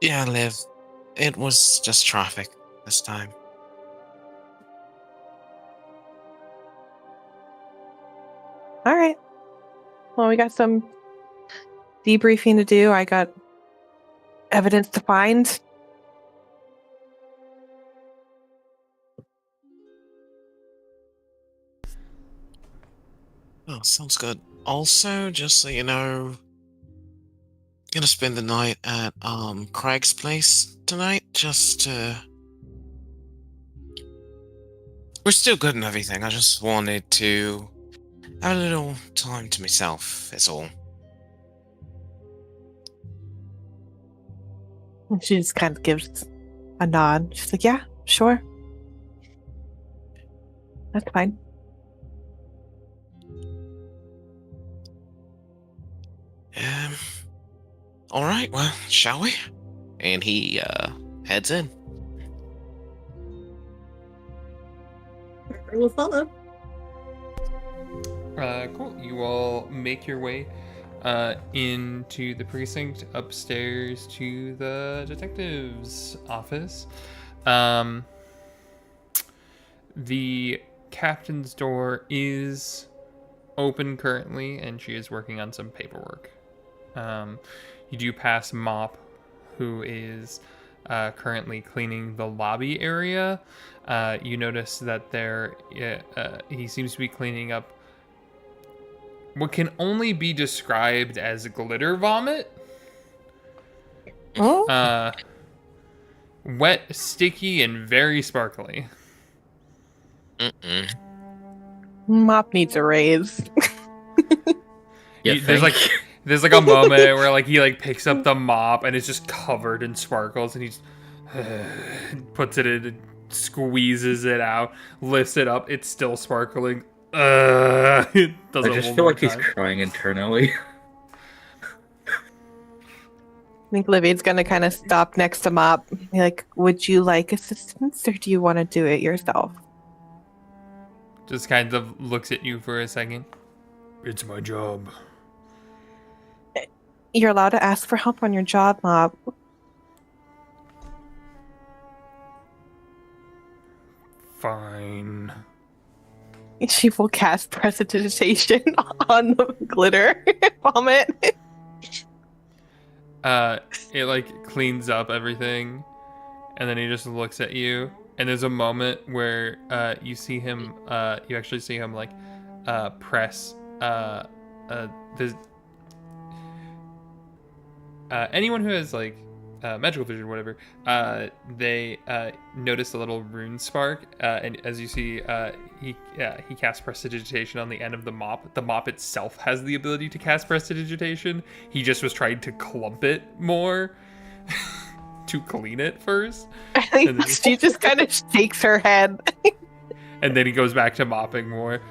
Yeah, Liv. It was just traffic this time.
All right. Well, we got some debriefing to do. I got evidence to find.
Oh, sounds good. Also, just so you know, gonna spend the night at Craig's place tonight. We're still good and everything. I just wanted to have a little time to myself. That's all.
And she just kind of gives a nod. She's like, yeah, sure. That's fine.
All right, well, shall we? And he heads in.
I will follow.
Cool. You all make your way into the precinct, upstairs to the detective's office. The captain's door is open currently, and she is working on some paperwork. You do pass Mop, who is currently cleaning the lobby area. You notice that he seems to be cleaning up what can only be described as glitter vomit.
Oh,
Wet, sticky, and very sparkly.
Mm-mm.
Mop needs a raise.
There's like a moment where like he like picks up the mop and it's just covered in sparkles, and he just puts it in and squeezes it out, lifts it up, it's still sparkling. It does
I
it
just
one
feel
more
like he's
time.
crying internally.
I think Livy's gonna kind of stop next to Mop. Be like, would you like assistance, or do you want to do it yourself?
Just kind of looks at you for a second. It's my job.
You're allowed to ask for help on your job, Mop.
Fine.
She will cast prestidigitation on the glitter vomit.
It like cleans up everything, and then he just looks at you, and there's a moment where you see him you actually see him like press there's anyone who has like magical vision or whatever, they notice a little rune spark, and as you see, he casts prestidigitation on the end of the mop. The mop itself has the ability to cast prestidigitation. He just was trying to clump it more to clean it first.
I think she just kind of shakes her head.
And then he goes back to mopping more.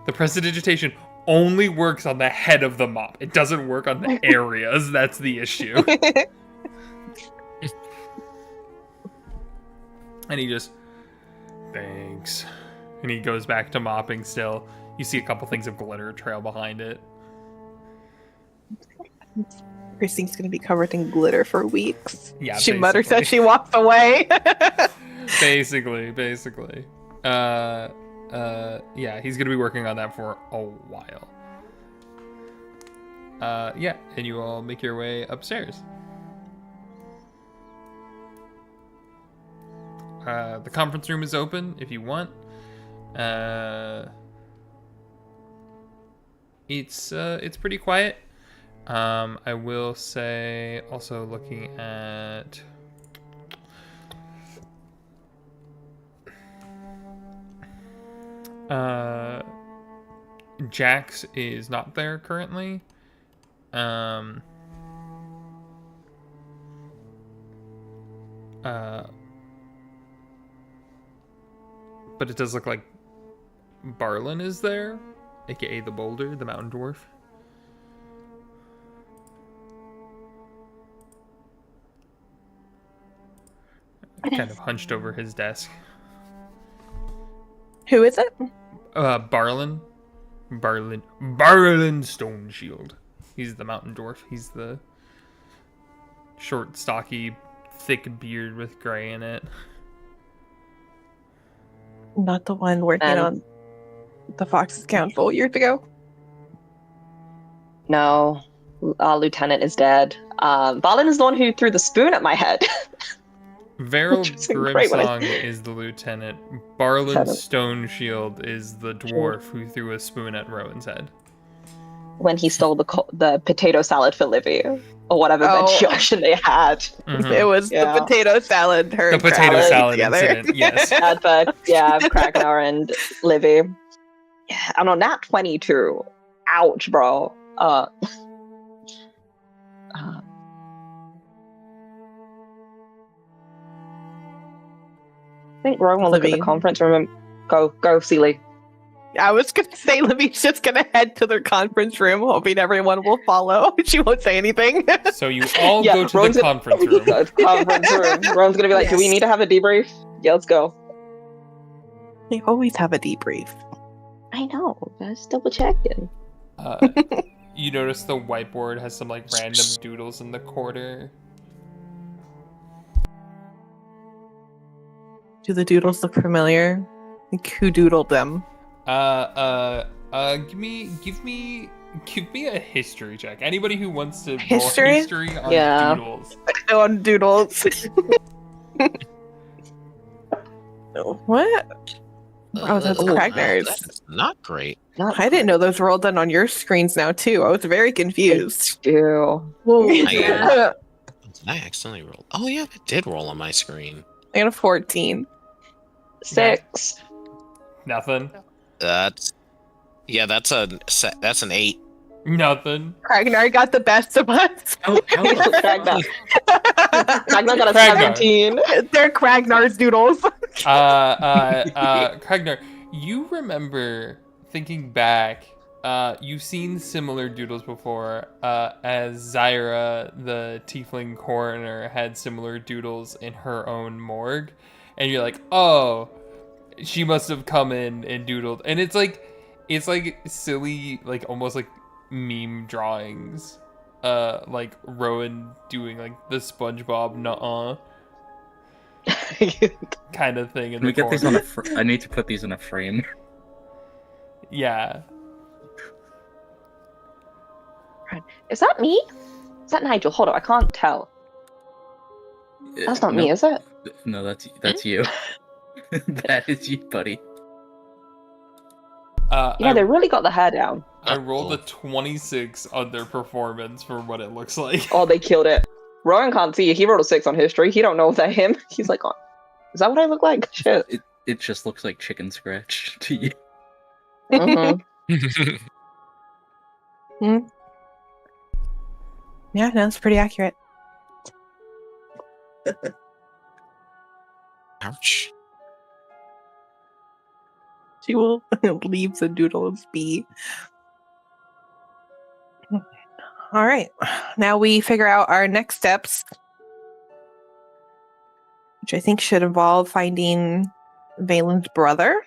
The prestidigitation only works on the head of the mop. It doesn't work on the areas. That's the issue. And he just, thanks. And he goes back to mopping still. You see a couple things of glitter trail behind it.
Precinct's gonna be covered in glitter for weeks.
Yeah,
she mutters
basically.
as she walks away.
basically. Yeah, he's gonna be working on that for a while. Yeah, and you all make your way upstairs. The conference room is open if you want. It's pretty quiet. I will say, also looking at Jax is not there currently. But it does look like Barlin is there, aka the Boulder, the Mountain Dwarf. Kind of hunched over his desk.
Who is it?
Barlin Stone Shield. He's the Mountain Dwarf. He's the short, stocky, thick beard with gray in it.
Not the one working on the Fox's Council years ago.
No, our lieutenant is dead. Balin is the one who threw the spoon at my head.
Veryl
Which isn't great when
Grimsong is the lieutenant. Barlin Stone Shield is the dwarf who threw a spoon at Rowan's head.
When he stole the potato salad for Livy, or whatever veggie option they had.
Mhm.
It was the potato salad.
The potato salad incident, yes.
But yeah, Kragnar and Livy. Yeah, I'm on nat 22. Ouch, bro. I think Rowan will look at the conference room and go, Seely.
I was gonna say Libby's just gonna head to their conference room, hoping everyone will follow. She won't say anything.
So you all
Yeah,
go to
Ron's
the
gonna-
conference room.
Conference room. Ron's gonna be like, "Do we
Yes.
need to have a debrief? Yeah, let's go."
They always have a debrief.
I know. Just double checking.
You notice the whiteboard has some like random doodles in the corner.
Do the doodles look familiar? Like, who doodled them?
Give me a history check. Anybody who wants to
History?
roll history on
Yeah.
doodles.
No on doodles. What? Oh, that's Kragnar's.
That's not great.
I didn't know those were all done on your screens now too. I was very confused.
Ew.
Yeah.
Did I accidentally roll? Oh yeah, it did roll on my screen.
I got a 14.
6.
Nothing.
That's an 8.
Nothing.
Kragnar got the best of us.
Kragnar. Kragnar got a
Kragnar.
17.
They're Kragnar's doodles.
Kragnar, you remember thinking back, you've seen similar doodles before, as Zyra, the tiefling coroner, had similar doodles in her own morgue, and you're like, oh, she must have come in and doodled, and it's like silly, like almost like meme drawings, like Rowan doing like the SpongeBob nuh-uh kind of thing in
Can we
the
get these
corner.
on I need to put these in a frame.
Yeah.
Is that me? Is that Nigel? Hold on, I can't tell. That's not me, is it?
No, that's you. That is you, buddy.
Yeah, they really got the hair down.
I rolled a 26 on their performance for what it looks like.
Oh, they killed it. Rowan can't see. He rolled a 6 on history. He don't know if they're him. He's like, oh, is that what I look like? Shit.
It just looks like chicken scratch to you.
Mhm.
Yeah, that's pretty accurate.
Ouch.
She will leave the doodles be. All right. Now we figure out our next steps, which I think should involve finding Valen's brother.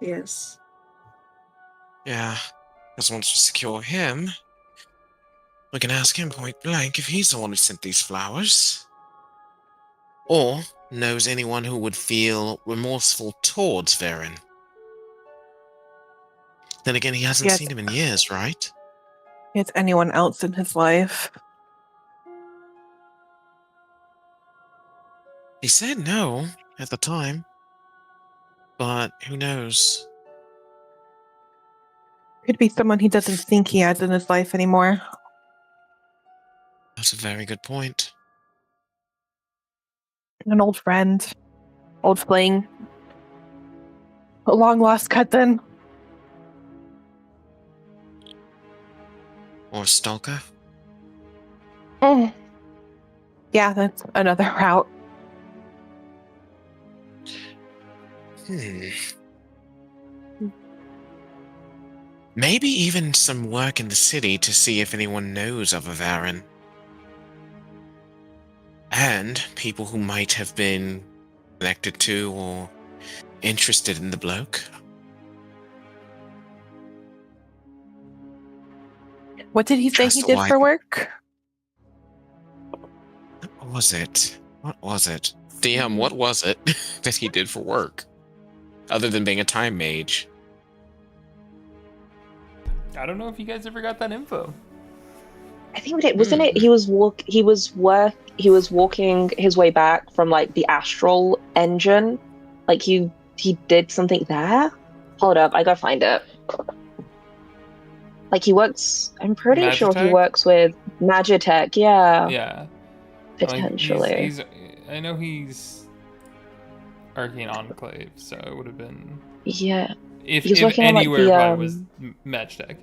Yes.
Yeah. Because once we secure him, we can ask him point blank if he's the one who sent these flowers. Or knows anyone who would feel remorseful towards Varen. Then again, he hasn't
Yes.
seen him in years, right?
It's anyone else in his life.
He said no at the time. But who knows?
Could be someone he doesn't think he has in his life anymore.
That's a very good point.
An old friend, old fling, a long lost cousin.
Or a stalker?
Mm. Yeah, that's another route.
Maybe even some work in the city to see if anyone knows of a Varen. And people who might have been connected to or interested in the bloke.
What did he say
Just
he
a
did
white-
for work?
What was it? DM, what was it that he did for work? Other than being a time mage.
I don't know if you guys ever got that info.
I think it wasn't it. He was walking his way back from like the astral engine. Like he did something there. Hold up, I gotta find it. Like he works. I'm pretty sure he
Magitech?
works with Magitech. Yeah,
Yeah.
potentially.
He's I know he's Arcane Enclave, so it would have been
Yeah,
if
He was working on, like,
anywhere
the,
probably was Magitech.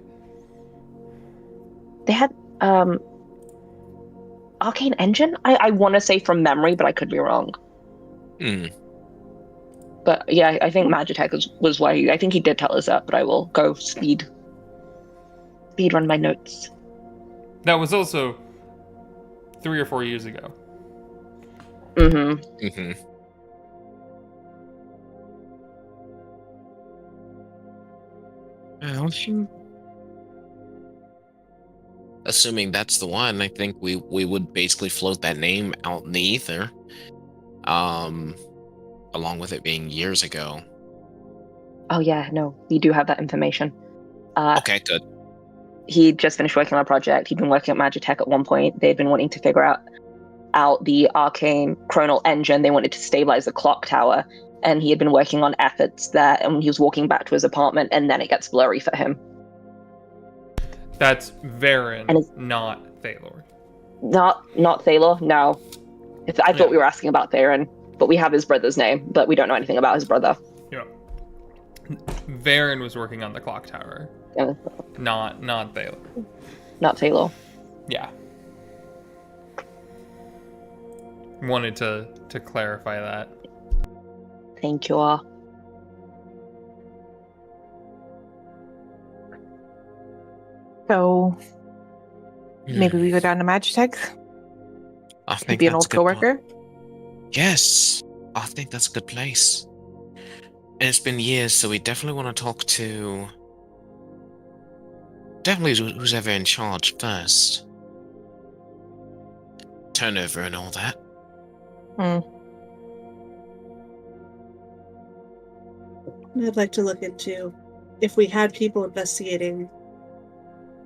they had Arcane Engine. I want to say from memory, but I could be wrong. But yeah, I think Magitech was why I think he did tell us that, but I will go speed run my notes.
That was also 3 or 4 years ago.
Mm-hmm.
Mm-hmm. Well, assuming that's the one, I think we would basically float that name out in the ether. Along with it being years ago.
Oh yeah, no, we do have that information.
Okay, good.
He'd just finished working on a project. He'd been working at Magitech at one point. They'd been wanting to figure out the arcane chronal engine. They wanted to stabilize the clock tower, and he had been working on efforts there. And he was walking back to his apartment, and then it gets blurry for him.
That's Varen,
And
not Thalor.
Not Thalor. No, I thought
Yeah.
we were asking about Varen, but we have his brother's name, but we don't know anything about his brother.
Yeah. Varen was working on the clock tower,
Yeah,
not Thalor.
not Thalor.
Yeah. Wanted to clarify that.
Thank you all.
So maybe we go down to Magitech.
I think
Be an
that's
old
a good pl-
coworker.
Yes, I think that's a good place. And it's been years, so we definitely want to talk to who's ever in charge first. Turnover and all that.
I'd like to look into if we had people investigating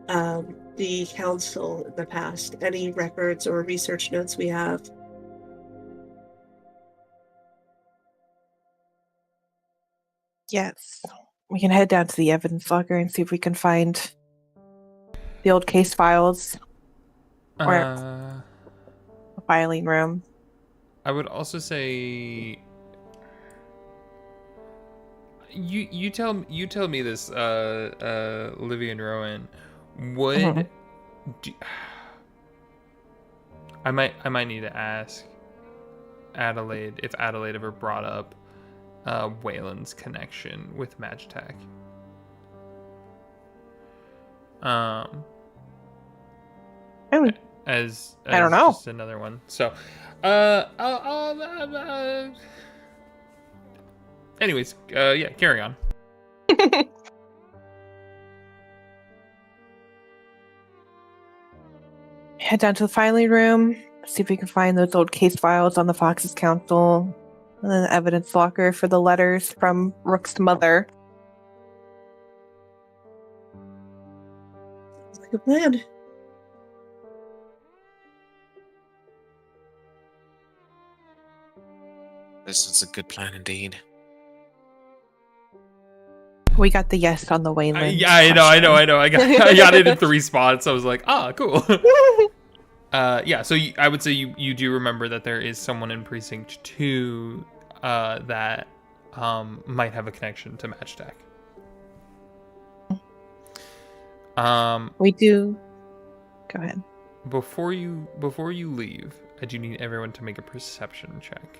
the council in the past, any records or research notes we have.
Yes. We can head down to the evidence locker and see if we can find the old case files or the filing room.
I would also say you tell me this, Livy and Rowan. Would I might need to ask Adelaide if Adelaide ever brought up Waylon's connection with Magitech. As
I don't know.
Just another one. So, anyways, yeah, carry on.
Head down to the filing room, see if we can find those old case files on the Fox's Council, and then the evidence locker for the letters from Rook's mother.
Sounds like a plan.
This is a good plan indeed.
We got the yes on the Wayland.
Yeah, I know. I got it in 3 spots. I was like, cool. Yeah, so I would say you do remember that there is someone in Precinct 2 that might have a connection to Magitech.
We do. Go ahead.
Before you leave, I do need everyone to make a perception check.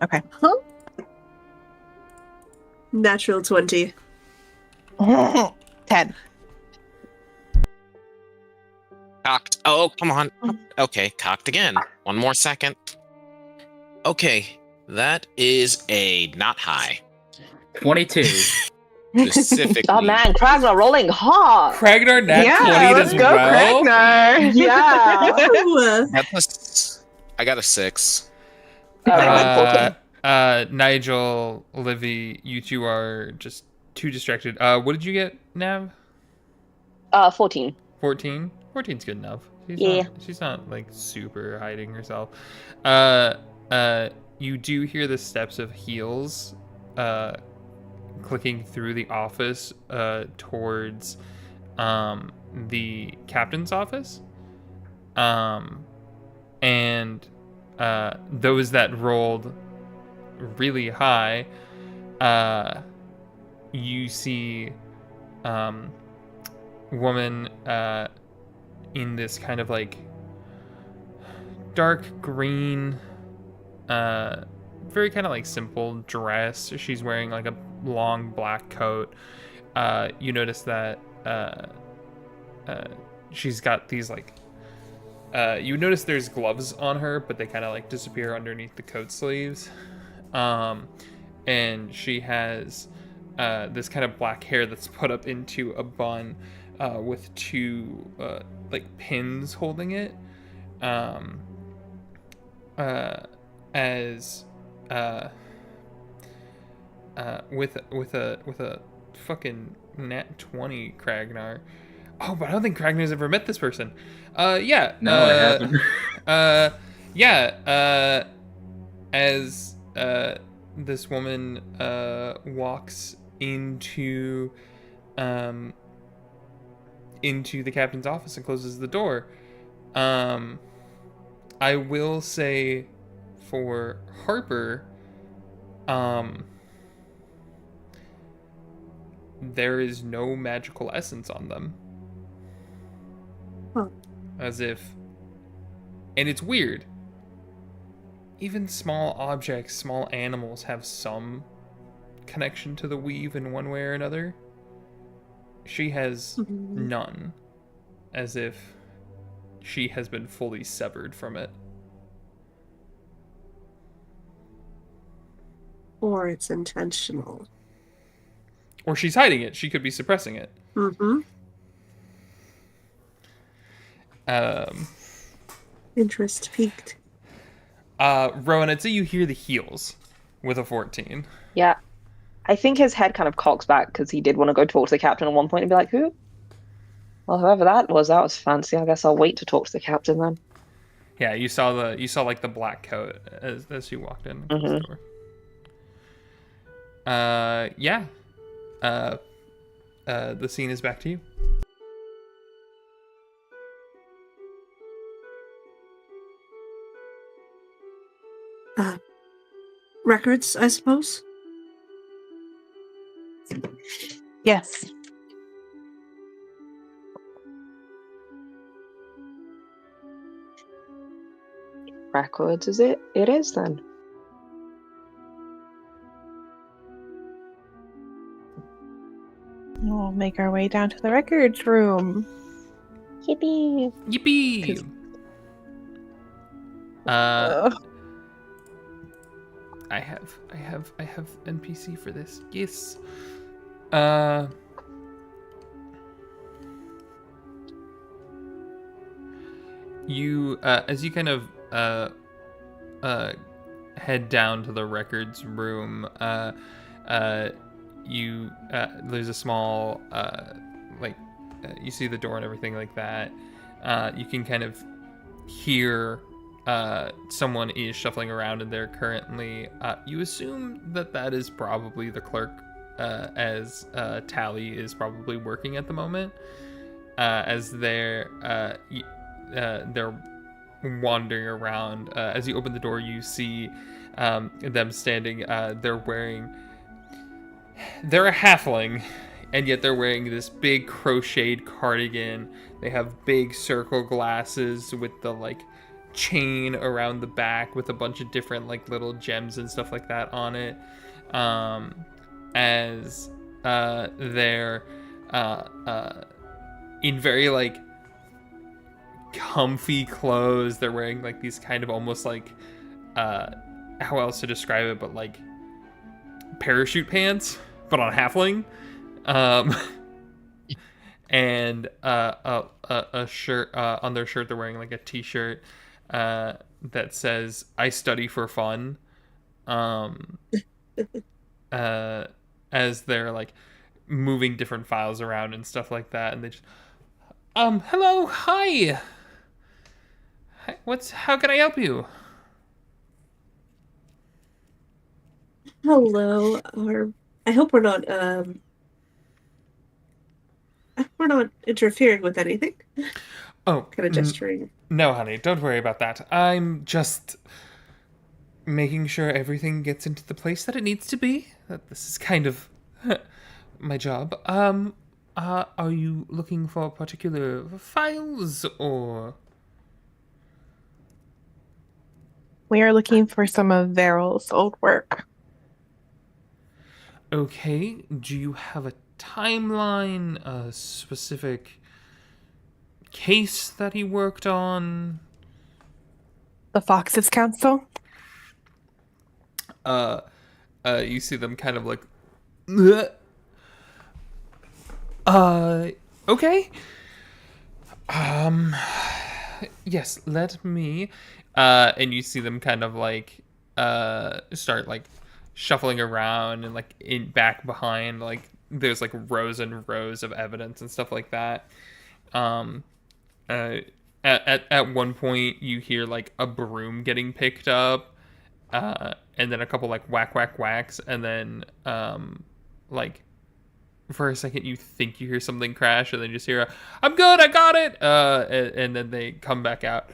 Okay.
Huh? Natural 20.
10.
Cocked. Oh, come on. Okay, cocked again. One more second. Okay, that is a not high.
22.
Specifically.
Oh man, Kragnar rolling hard.
Kragnar nat 20
let's
as
go,
well.
Kragnar.
Yeah.
That's I got a 6.
Nigel, Livy, you two are just too distracted. What did you get, Nav?
14.
14? 14's good enough. She's not like super hiding herself. You do hear the steps of heels clicking through the office towards the captain's office. And those that rolled really high, you see woman in this kind of like dark green very kind of like simple dress. She's wearing like a long black coat. You notice that she's got these like you notice there's gloves on her, but they kind of like disappear underneath the coat sleeves. And she has this kind of black hair that's put up into a bun with two like pins holding it. With a fucking nat 20 Kragnar. Oh, but I don't think Kragnar's ever met this person. Yeah.
No, I haven't.
Yeah. As this woman walks into the captain's office and closes the door. I will say for Harper, there is no magical essence on them.
Huh.
As if, and it's weird. Even small objects, small animals have some connection to the weave in one way or another. She has none, as if she has been fully severed from it.
Or it's intentional.
Or she's hiding it. She could be suppressing it.
Mm-hmm. Interest peaked.
Rowan, I'd say you hear the heels with a 14.
Yeah. I think his head kind of cocks back because he did want to go talk to the captain at one point and be like, who? Well, whoever that was fancy. I guess I'll wait to talk to the captain then.
Yeah, you saw like the black coat as you walked in the door. Yeah. The scene is back to you.
Records, I suppose?
Yes.
Records, is it? It is then.
We'll make our way down to the records room.
Yippee!
Yippee! I have NPC for this. Yes. You as you kind of head down to the records room, you there's a small you see the door and everything like that. You can kind of hear someone is shuffling around in there currently. You assume that is probably the clerk, as Tally is probably working at the moment, as they're wandering around. As you open the door, you see them standing. They're a halfling, and yet they're wearing this big crocheted cardigan. They have big circle glasses with the chain around the back with a bunch of different little gems and stuff like that on it. As they're in very comfy clothes. They're wearing these kind of almost how else to describe it, but parachute pants, but on halfling. And a shirt on their shirt. They're wearing a t-shirt that says "I study for fun." As they're moving different files around and stuff like that, and they just hello, hi, how can I help you?
Hello, I hope we're not interfering with anything.
Oh,
kind of gesturing.
No, honey, don't worry about that. I'm just making sure everything gets into the place that it needs to be. That this is kind of my job. Are you looking for particular files or?
We are looking for some of Veryl's old work.
Okay, do you have a timeline, a specific case that he worked on?
The Foxes Council?
You see them kind of like, "Ugh." Okay. Yes, let me, and you see them kind of like, start like shuffling around and like in back behind, like there's like rows and rows of evidence and stuff like that. Um, at one point you hear like a broom getting picked up, and then a couple like whack whack whacks, and then like for a second you think you hear something crash, and then you just hear "I'm good, I got it," and then they come back out.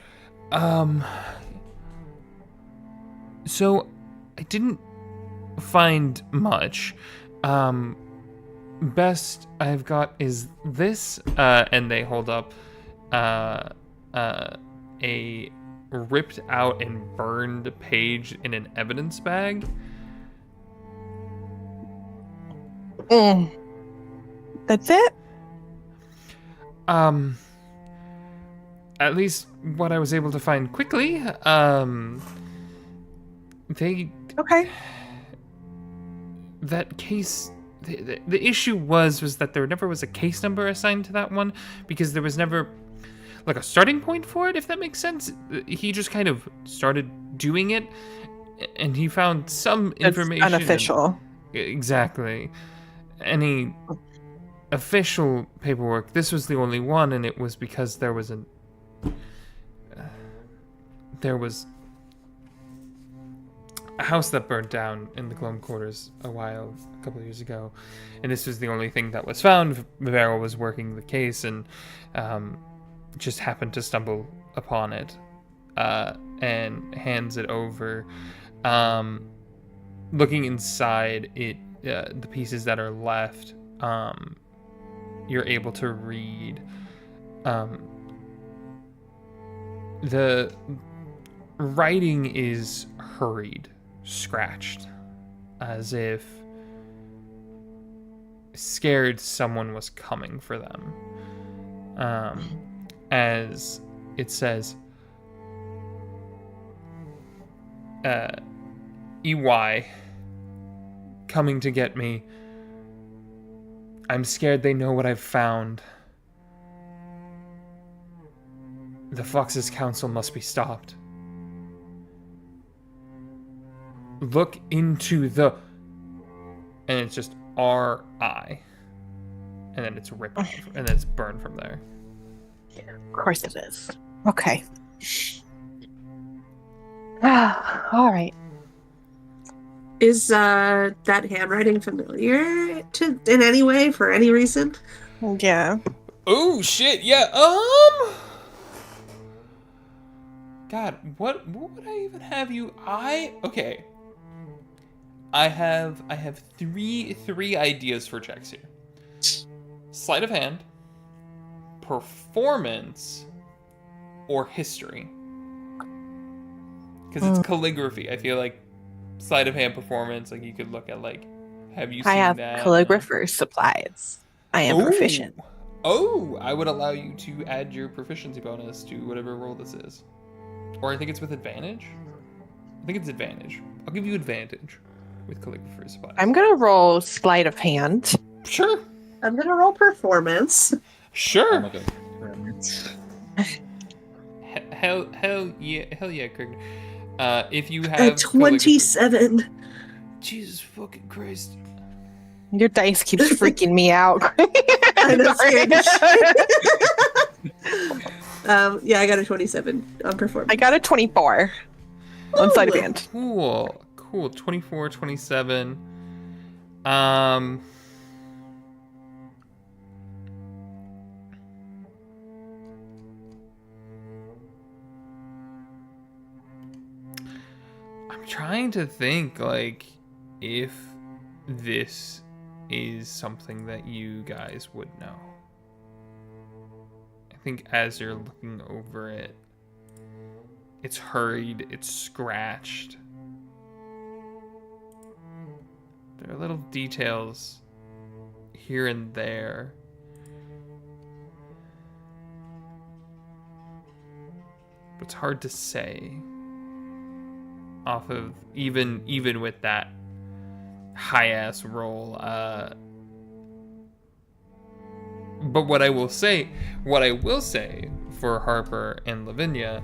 So I didn't find much. Best I've got is this, and they hold up a ripped out and burned page in an evidence bag.
That's it?
At least what I was able to find quickly. They
Okay.
that case. The issue was that there never was a case number assigned to that one, because there was never like a starting point for it, if that makes sense. He just kind of started doing it, and he found some information.
It's unofficial.
Exactly. Any official paperwork, this was the only one, and it was because there was a house that burned down in the Gloam Quarters a couple of years ago, and this was the only thing that was found. Veryl was working the case and just happened to stumble upon it, and hands it over. Looking inside it, the pieces that are left, you're able to read the writing is hurried, scratched, as if scared someone was coming for them. As it says, EY coming to get me. I'm scared they know what I've found. The Foxes Council must be stopped. Look into the... And it's just R-I. And then it's ripped off, and then it's burned from there.
Of course it is. Okay. All right.
Is that handwriting familiar in any way for any reason?
Yeah.
Oh shit! Yeah. God, what would I even have you? Okay. I have three ideas for checks here. Sleight of hand, performance, or history. Because it's calligraphy. I feel like sleight of hand, performance, like you could look at like, have you seen
I have
that?
calligrapher's supplies. I am proficient.
Oh, I would allow you to add your proficiency bonus to whatever roll this is. Or I think it's with advantage. I think it's advantage. I'll give you advantage with calligrapher's supplies.
I'm gonna roll sleight of hand.
Sure.
I'm gonna roll performance.
Sure.
Oh my God. Performance.
Hell yeah, Craig. If you have
At 27.
Jesus fucking Christ.
Your dice keeps freaking me out.
I know,
Sorry.
yeah, I got a 27 on performance.
I got a 24 on sleight of hand.
Cool. 24, 27. I'm trying to think, like, if this is something that you guys would know. I think as you're looking over it, It's hurried. It's scratched. There are little details here and there. But it's hard to say off of even with that high ass roll. But what I will say for Harper and Lavinia,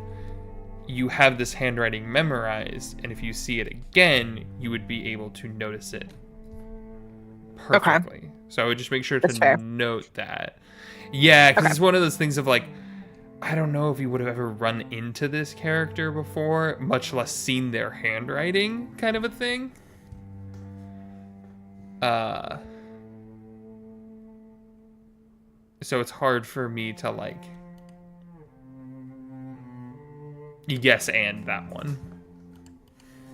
you have this handwriting memorized, and if you see it again, you would be able to notice it perfectly. Okay. So I would just make sure to note that. Yeah, because it's one of those things of like, I don't know if you would have ever run into this character before, much less seen their handwriting, kind of a thing. So it's hard for me to like yes and that one.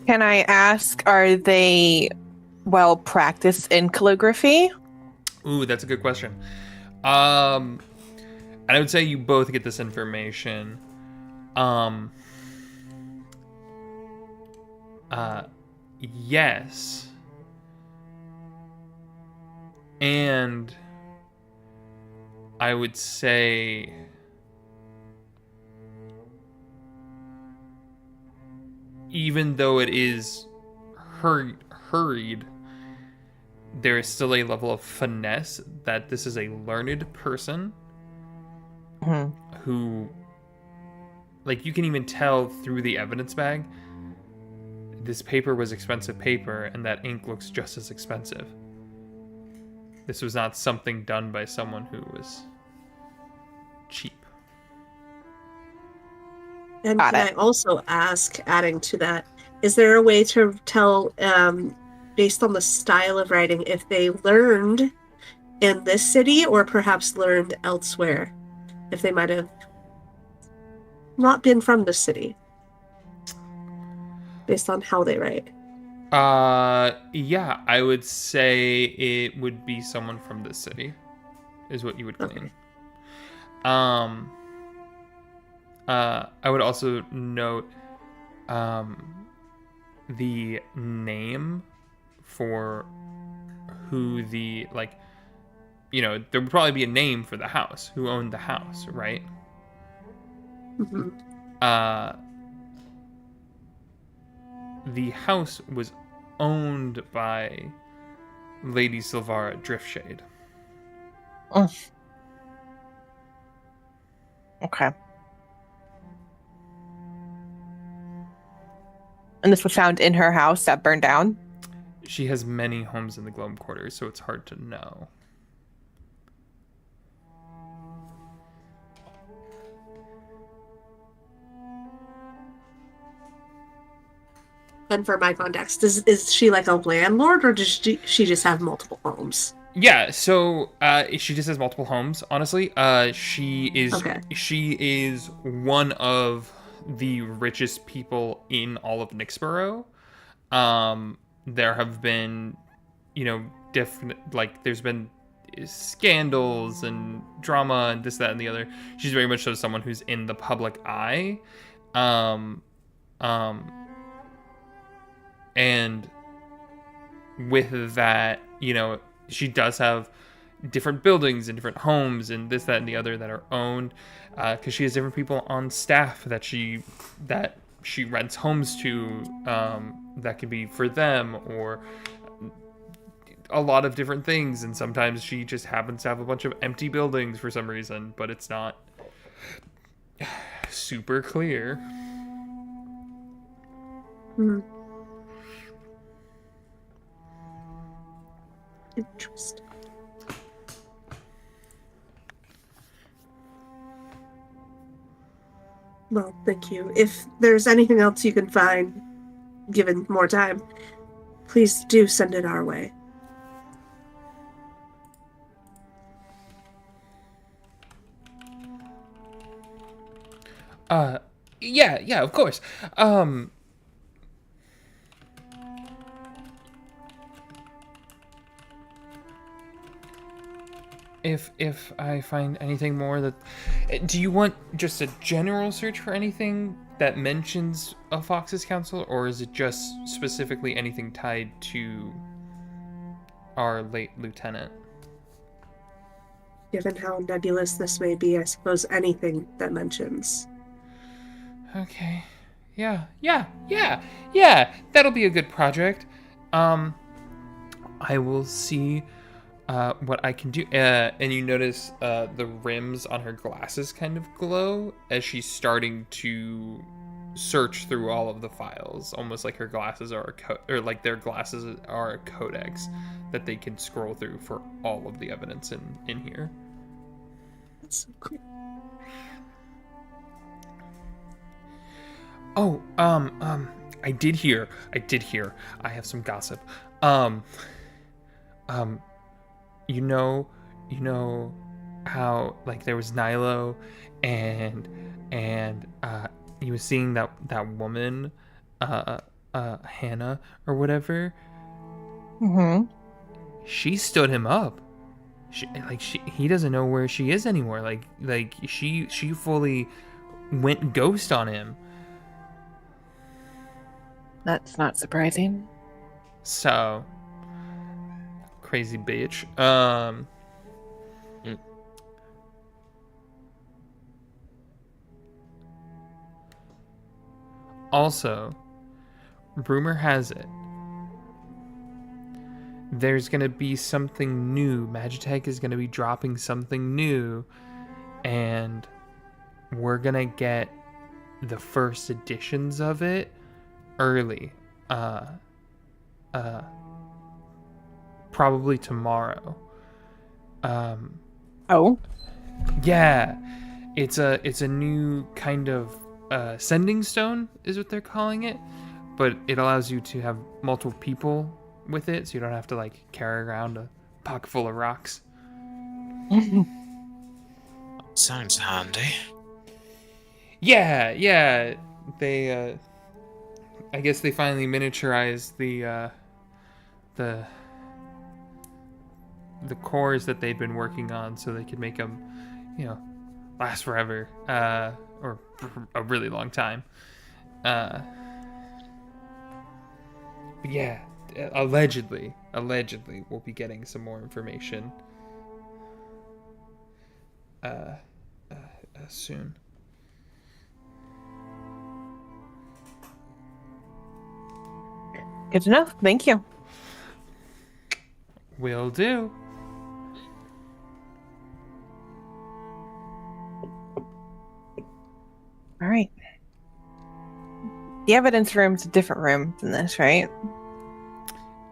Can I ask, are they well practiced in calligraphy?
Ooh, that's a good question. And I would say you both get this information. Yes. And I would say even though it is hurried, there is still a level of finesse that this is a learned person who, like, you can even tell through the evidence bag, this paper was expensive paper and that ink looks just as expensive. This was not something done by someone who was cheap.
And can I also ask, adding to that, is there a way to tell, based on the style of writing, if they learned in this city or perhaps learned elsewhere? If they might have not been from the city, based on how they write.
Yeah, I would say it would be someone from this city, is what you would glean. Okay. I would also note the name for who the, like, you know, there would probably be a name for the house, who owned the house, right?
Mm-hmm.
The house was owned by Lady Silvara Driftshade.
Oh. Okay. And this was found in her house that burned down?
She has many homes in the Gloam Quarters, so it's hard to know.
And for my context, is she like a landlord, or does she just have multiple homes?
Yeah, so she just has multiple homes. Honestly, she is one of the richest people in all of Nyxborough. There have been, you know, different, like, there's been scandals and drama and this, that, and the other. She's very much so someone who's in the public eye. And with that, you know, she does have different buildings and different homes and this, that, and the other that are owned, because she has different people on staff that she rents homes to, that can be for them, or a lot of different things. And sometimes she just happens to have a bunch of empty buildings for some reason, but it's not super clear.
Hmm. Interesting. Well, thank you. If there's anything else you can find, given more time, please do send it our way.
Yeah, of course. if I find anything more that... Do you want just a general search for anything that mentions a Fox's Council, or is it just specifically anything tied to our late lieutenant?
Given how nebulous this may be, I suppose anything that mentions.
Okay. Yeah. That'll be a good project. I will see what I can do. And you notice the rims on her glasses kind of glow as she's starting to search through all of the files, almost like her glasses are their glasses are a codex that they can scroll through for all of the evidence in here.
That's so cool.
Oh, I did hear. I have some gossip. You know how like there was Nilo and he was seeing that woman, Hannah or whatever.
Mm-hmm.
She stood him up. He doesn't know where she is anymore. Like she fully went ghost on him.
That's not surprising.
So crazy bitch. Also, rumor has it there's gonna be something new. Magitech is gonna be dropping something new, and we're gonna get the first editions of it early. Probably tomorrow.
Oh?
Yeah. It's a new kind of sending stone is what they're calling it, but it allows you to have multiple people with it, so you don't have to like carry around a pocket full of rocks.
Sounds handy.
Yeah. They I guess they finally miniaturized the cores that they'd been working on, so they could make them, last forever, or for a really long time. But yeah, allegedly, we'll be getting some more information soon.
Good enough. Thank you.
Will do.
All right. The evidence room's a different room than this, right?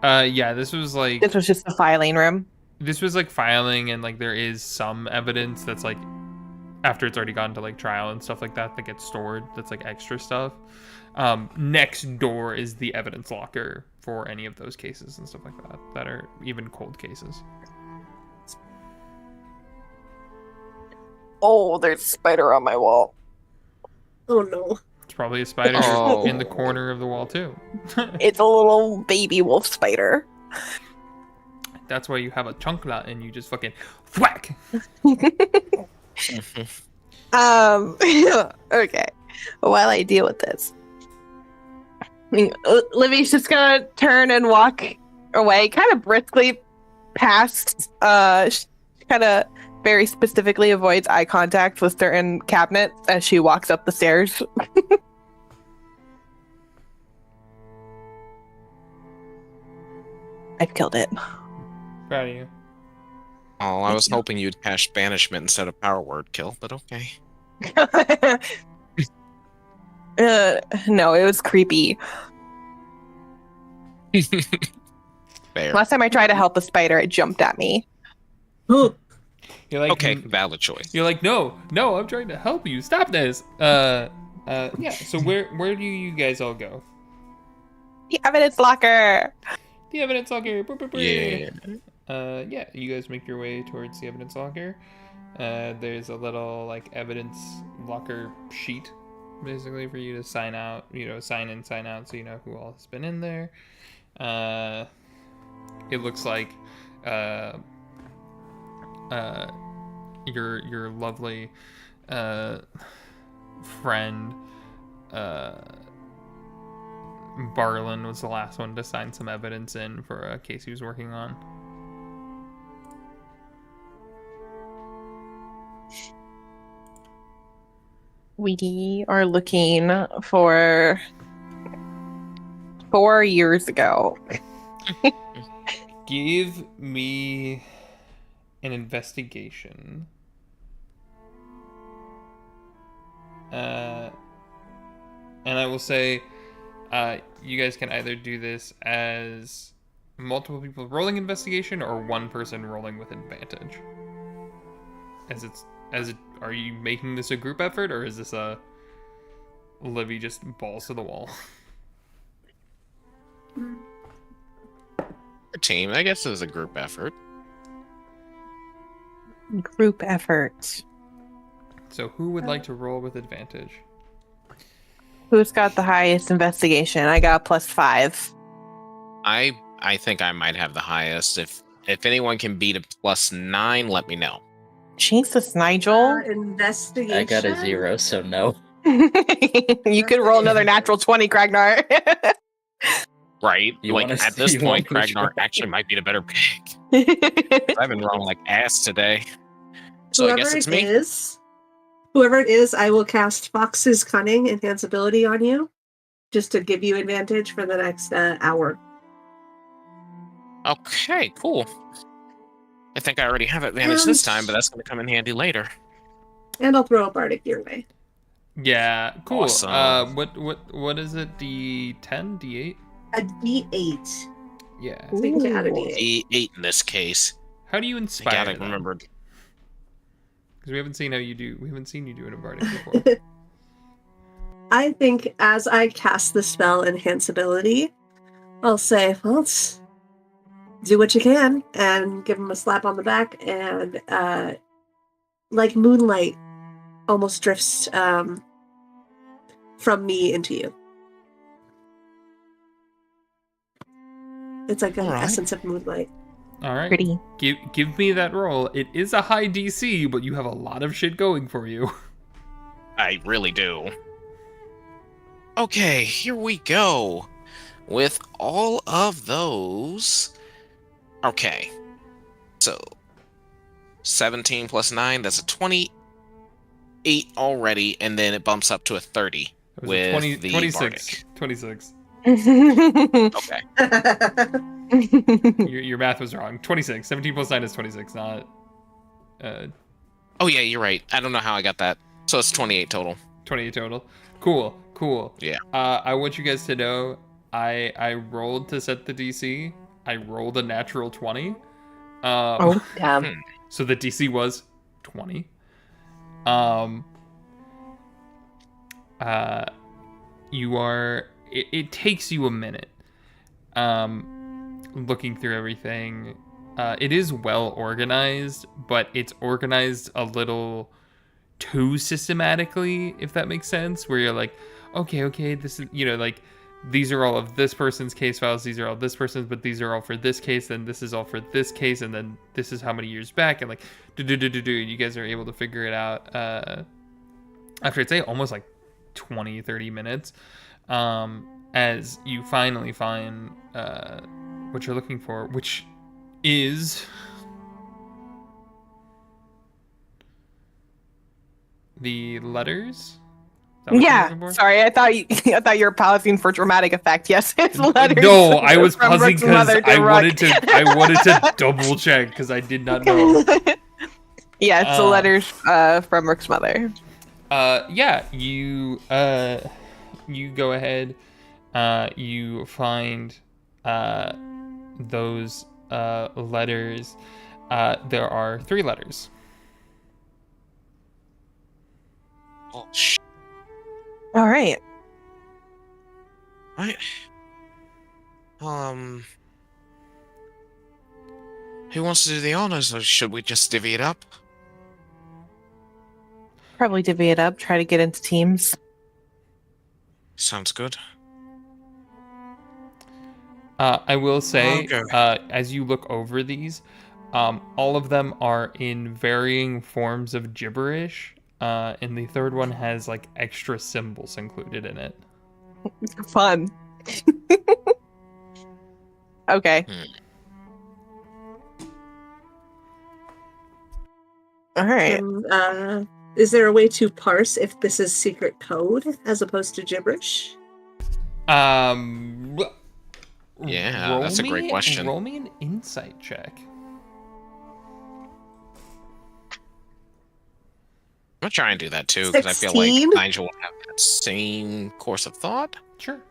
Yeah, this was
just the filing room.
This was like filing, and like there is some evidence that's like after it's already gone to like trial and stuff like that gets stored. That's like extra stuff. Next door is the evidence locker for any of those cases and stuff like that are even cold cases.
Oh, there's a spider on my wall.
Oh no.
It's probably a spider in the corner of the wall too.
It's a little baby wolf spider.
That's why you have a chunkla and you just fucking thwack.
Okay. While I deal with this, Livy's just gonna turn and walk away, kind of briskly past. She kind of very specifically avoids eye contact with certain cabinets as she walks up the stairs. I've killed it.
Proud of you.
Oh, I was hoping you'd cast banishment instead of power word kill, but okay.
No, it was creepy.
Fair.
Last time I tried to help a spider, it jumped at me.
You're like,
Okay, valid choice.
You're like, no, I'm trying to help you. Stop this. Yeah. So where do you guys all go?
The evidence locker.
The evidence locker.
Yeah.
Yeah. You guys make your way towards the evidence locker. There's a little like evidence locker sheet, basically for you to sign out. Sign in, sign out, so you know who all has been in there. It looks like your lovely friend Barlin was the last one to sign some evidence in for a case he was working on.
We are looking for 4 years ago.
Give me an investigation. And I will say, you guys can either do this as multiple people rolling investigation or one person rolling with advantage. Are you making this a group effort, or is this a Livy just balls to the wall?
Team, I guess it was a group effort.
Group effort.
So who would like to roll with advantage?
Who's got the highest investigation? I got +5.
I think I might have the highest. If anyone can beat a +9, let me know.
Jesus, Nigel.
Investigation.
I got a 0, so no.
You could roll another natural 20, Kragnar.
Right?
You
Like,
wanna
at this
see
point,
one which
Kragnar
one?
actually might be the better pick. I've been rolling like ass today. So I guess it's me.
Whoever it is, I will cast Fox's Cunning Enhanceability on you, just to give you advantage for the next hour.
Okay, cool. I think I already have advantage this time, but that's going to come in handy later.
And I'll throw a bardic your way.
Yeah, cool.
Awesome.
What is it? D10, D8?
A D8.
Yeah.
So you can add a D8.
D8 in this case.
How do you
I
inspire
gotta
them?
remember.
Because we haven't seen how you do. We haven't seen you do it in Bardic before.
I think as I cast the spell Enhanceability, I'll say, well, do what you can, and give him a slap on the back, and like moonlight almost drifts from me into you. It's like an
Alright.
essence of moonlight.
All right.
Pretty.
Give me that roll. It is a high DC, but you have a lot of shit going for you.
I really do. Okay, here we go. With all of those. Okay. So 17 plus 9, that's a 28 already, and then it bumps up to a 30
It was
with
a 20,
the
26. 26.
Bardic. Okay.
Your math was wrong. 26. 17 plus 9 is 26, not...
Oh yeah, you're right. I don't know how I got that. So it's 28 total.
28 total. Cool.
Yeah.
I want you guys to know, I rolled to set the DC. I rolled a natural 20.
Oh, damn.
So the DC was 20. You are... It takes you a minute. Looking through everything. It is well organized, but it's organized a little too systematically, if that makes sense, where you're like, okay, this is, like, these are all of this person's case files, these are all this person's, but these are all for this case, then this is all for this case, and then this is how many years back, and like, you guys are able to figure it out, after, I'd say, almost like 20, 30 minutes, as you finally find, what you're looking for, which is the letters. Is that what you're looking for?
Sorry, I thought you were pausing for dramatic effect. Yes, it's letters.
No, I was
from
pausing
Rook's
because
mother to
I
Rook.
wanted to double check because I did not know.
Yeah, it's the letters from Rook's mother.
Yeah, you go ahead, you find those letters. There are 3 letters.
Oh, sh.
All right.
Right. Who wants to do the honors, or should we just divvy it up?
Probably divvy it up. Try to get into teams.
Sounds good.
I will say,
Okay.
as you look over these, All of them are in varying forms of gibberish, and the third one has like extra symbols included in it.
Fun. Okay. All right.
Is there a way to parse if this is secret code as opposed to gibberish?
Yeah, that's a great question.
Roll me an insight check.
I'm gonna try and do that too, because I feel like Nigel will have that same course of thought.
Sure.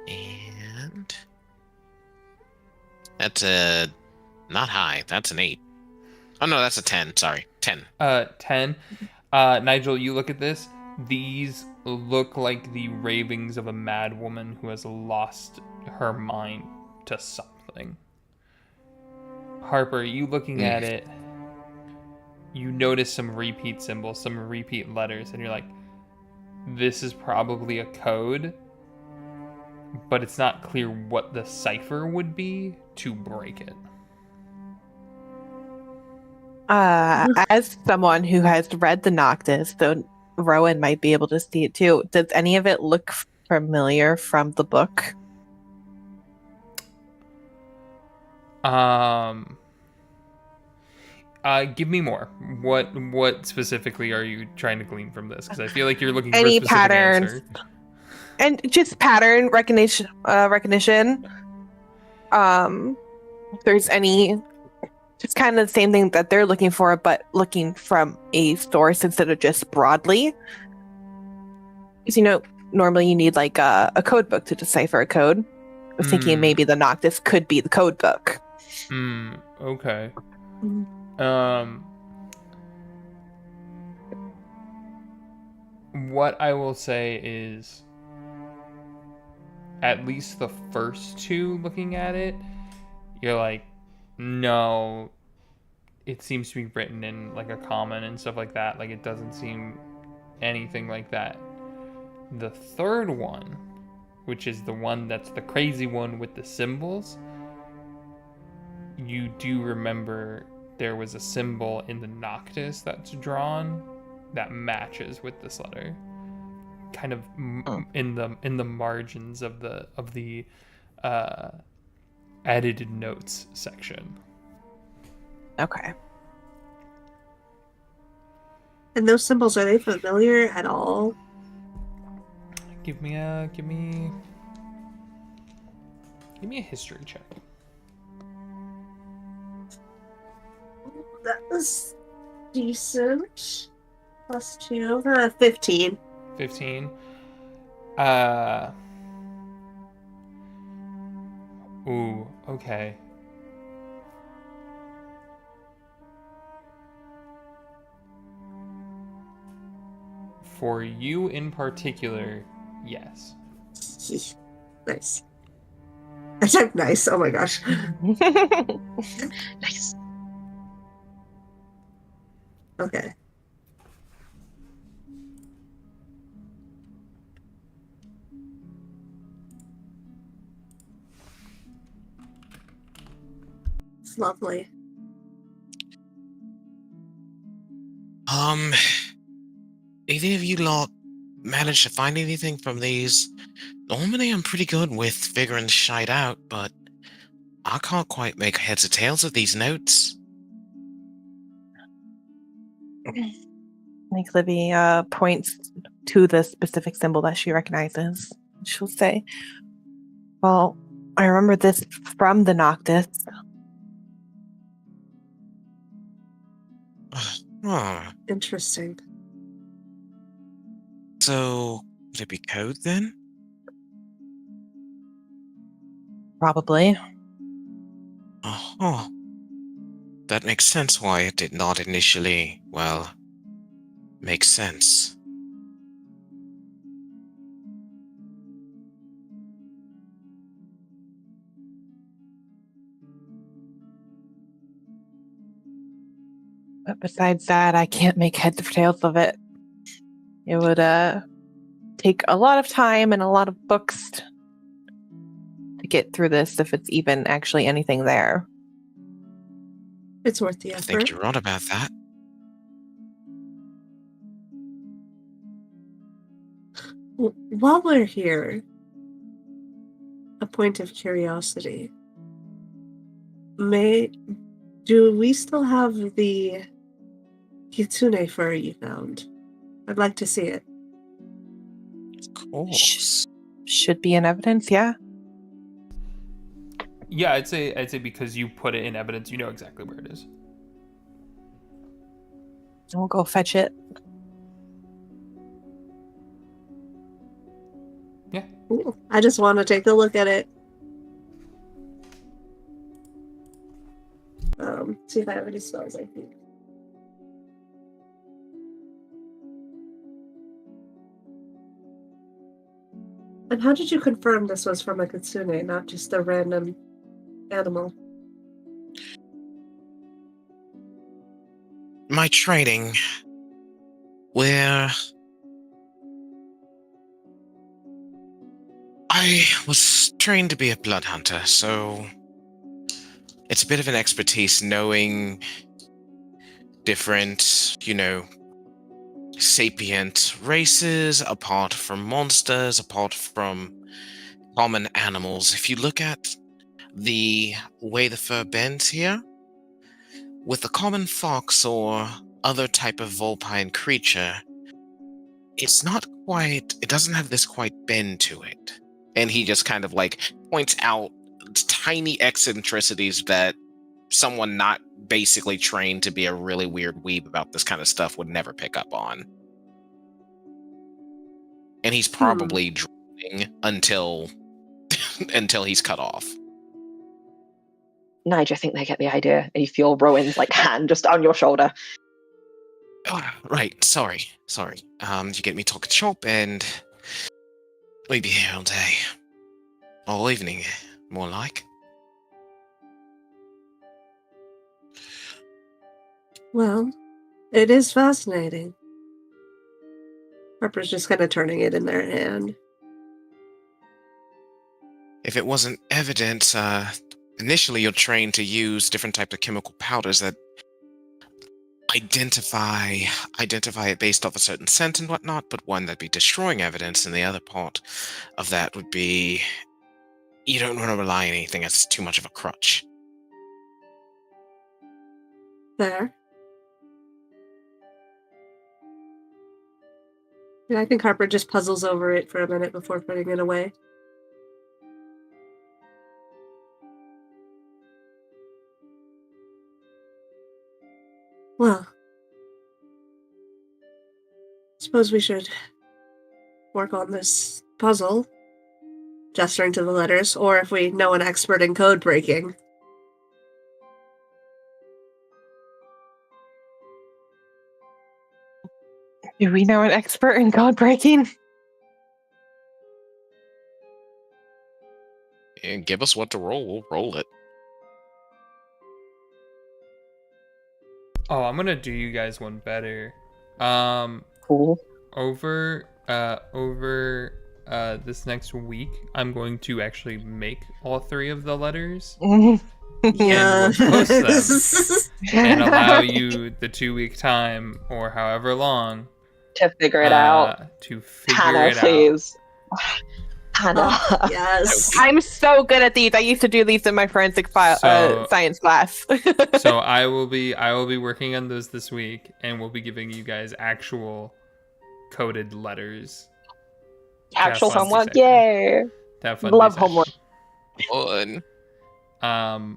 And that's not high. That's an 8. Oh no, that's a 10. Sorry, 10.
10. Nigel, you look at this. These look like the ravings of a mad woman who has lost her mind to something. Harper, you looking at it, you notice some repeat symbols, some repeat letters, and you're like, this is probably a code, but it's not clear what the cipher would be to break it.
As someone who has read the Noctis, though Rowan might be able to see it too, does any of it look familiar from the book?
Give me more. What specifically are you trying to glean from this? Because I feel like you're looking
Any
for a specific
patterns,
answer.
And just pattern recognition. If there's any, just kind of the same thing that they're looking for, but looking from a source instead of just broadly. Because normally you need like a code book to decipher a code. I was thinking maybe the Noctis could be the code book.
Okay. What I will say is, at least the first two looking at it, you're like, no, it seems to be written in like a common and stuff like that. Like, it doesn't seem anything like that. The third one, which is the one that's the crazy one with the symbols, you do remember there was a symbol in the Noctis that's drawn that matches with this letter, kind of in the margins of the edited notes section.
Okay.
And those symbols, are they familiar at all?
Give me a history check.
That was decent. +2. 15.
15. Ooh, okay. For you in particular, yes.
Nice. I typed nice. Oh my gosh.
Nice.
Okay. It's lovely.
Either of you lot managed to find anything from these? Normally I'm pretty good with figuring shit out, but I can't quite make heads or tails of these notes.
Like Livy points to the specific symbol that she recognizes. She'll say, well, I remember this from the Noctis.
Interesting.
So, would it be code then?
Probably.
Oh, that makes sense why it did not initially, make sense.
But besides that, I can't make heads or tails of it. It would take a lot of time and a lot of books get through this if it's even actually anything there.
It's worth the
I think
effort.
you're right about that.
While we're here, a point of curiosity. Do we still have the kitsune fur you found? I'd like to see it.
Of course.
Should be in evidence, yeah.
Yeah, I'd say because you put it in evidence, you know exactly where it is.
We'll go fetch it.
Yeah.
Ooh, I just want to take a look at it. See if I have any spells, I think. And how did you confirm this was from a kitsune, not just a random animal?
My training, where I was trained to be a blood hunter, so it's a bit of an expertise knowing different, sapient races, apart from monsters, apart from common animals. If you look at the way the fur bends here, with a common fox or other type of vulpine creature, it doesn't have this quite bend to it. And he just kind of points out tiny eccentricities that someone not basically trained to be a really weird weeb about this kind of stuff would never pick up on. And he's probably drooling until he's cut off.
Nigel, I think they get the idea. And you feel Rowan's hand just on your shoulder.
Oh, right, sorry. You get me talking shop, and we'd be here all day. All evening, more like.
Well, it is fascinating. Harper's just kind of turning it in their hand.
If it wasn't evident, initially you're trained to use different types of chemical powders that identify it based off a certain scent and whatnot, but one that'd be destroying evidence, and the other part of that would be you don't want to rely on anything that's too much of a crutch.
There. Yeah, I think Harper just puzzles over it for a minute before putting it away. Well, suppose we should work on this puzzle, gesturing to the letters, or if we know an expert in code breaking.
Do we know an expert in code breaking?
And give us what to roll, we'll roll it.
Oh, I'm gonna do you guys one better.
Cool.
Over this next week, I'm going to actually make all 3 of the letters
Yeah.
and we'll post them and allow you the 2-week time or however long
To figure it out.
to figure
Hannah,
it out.
please. Hannah.
Oh, yes.
I'm so good at these. I used to do these in my forensic science class.
So I will be working on those this week, and we'll be giving you guys actual coded letters.
Actual
Have fun
homework.
through session.
Yay.
To have fun
Love
through session.
homework.
Fun.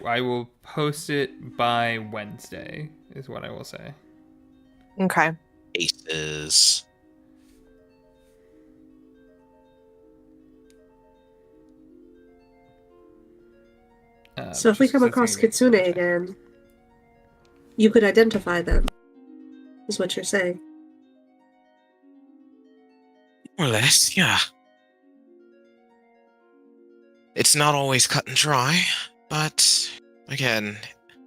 I will post it by Wednesday, is what I will say.
Okay.
Aces.
So if we come across Kitsune again, you could identify them, is what you're saying.
More or less, yeah. It's not always cut and dry, but again,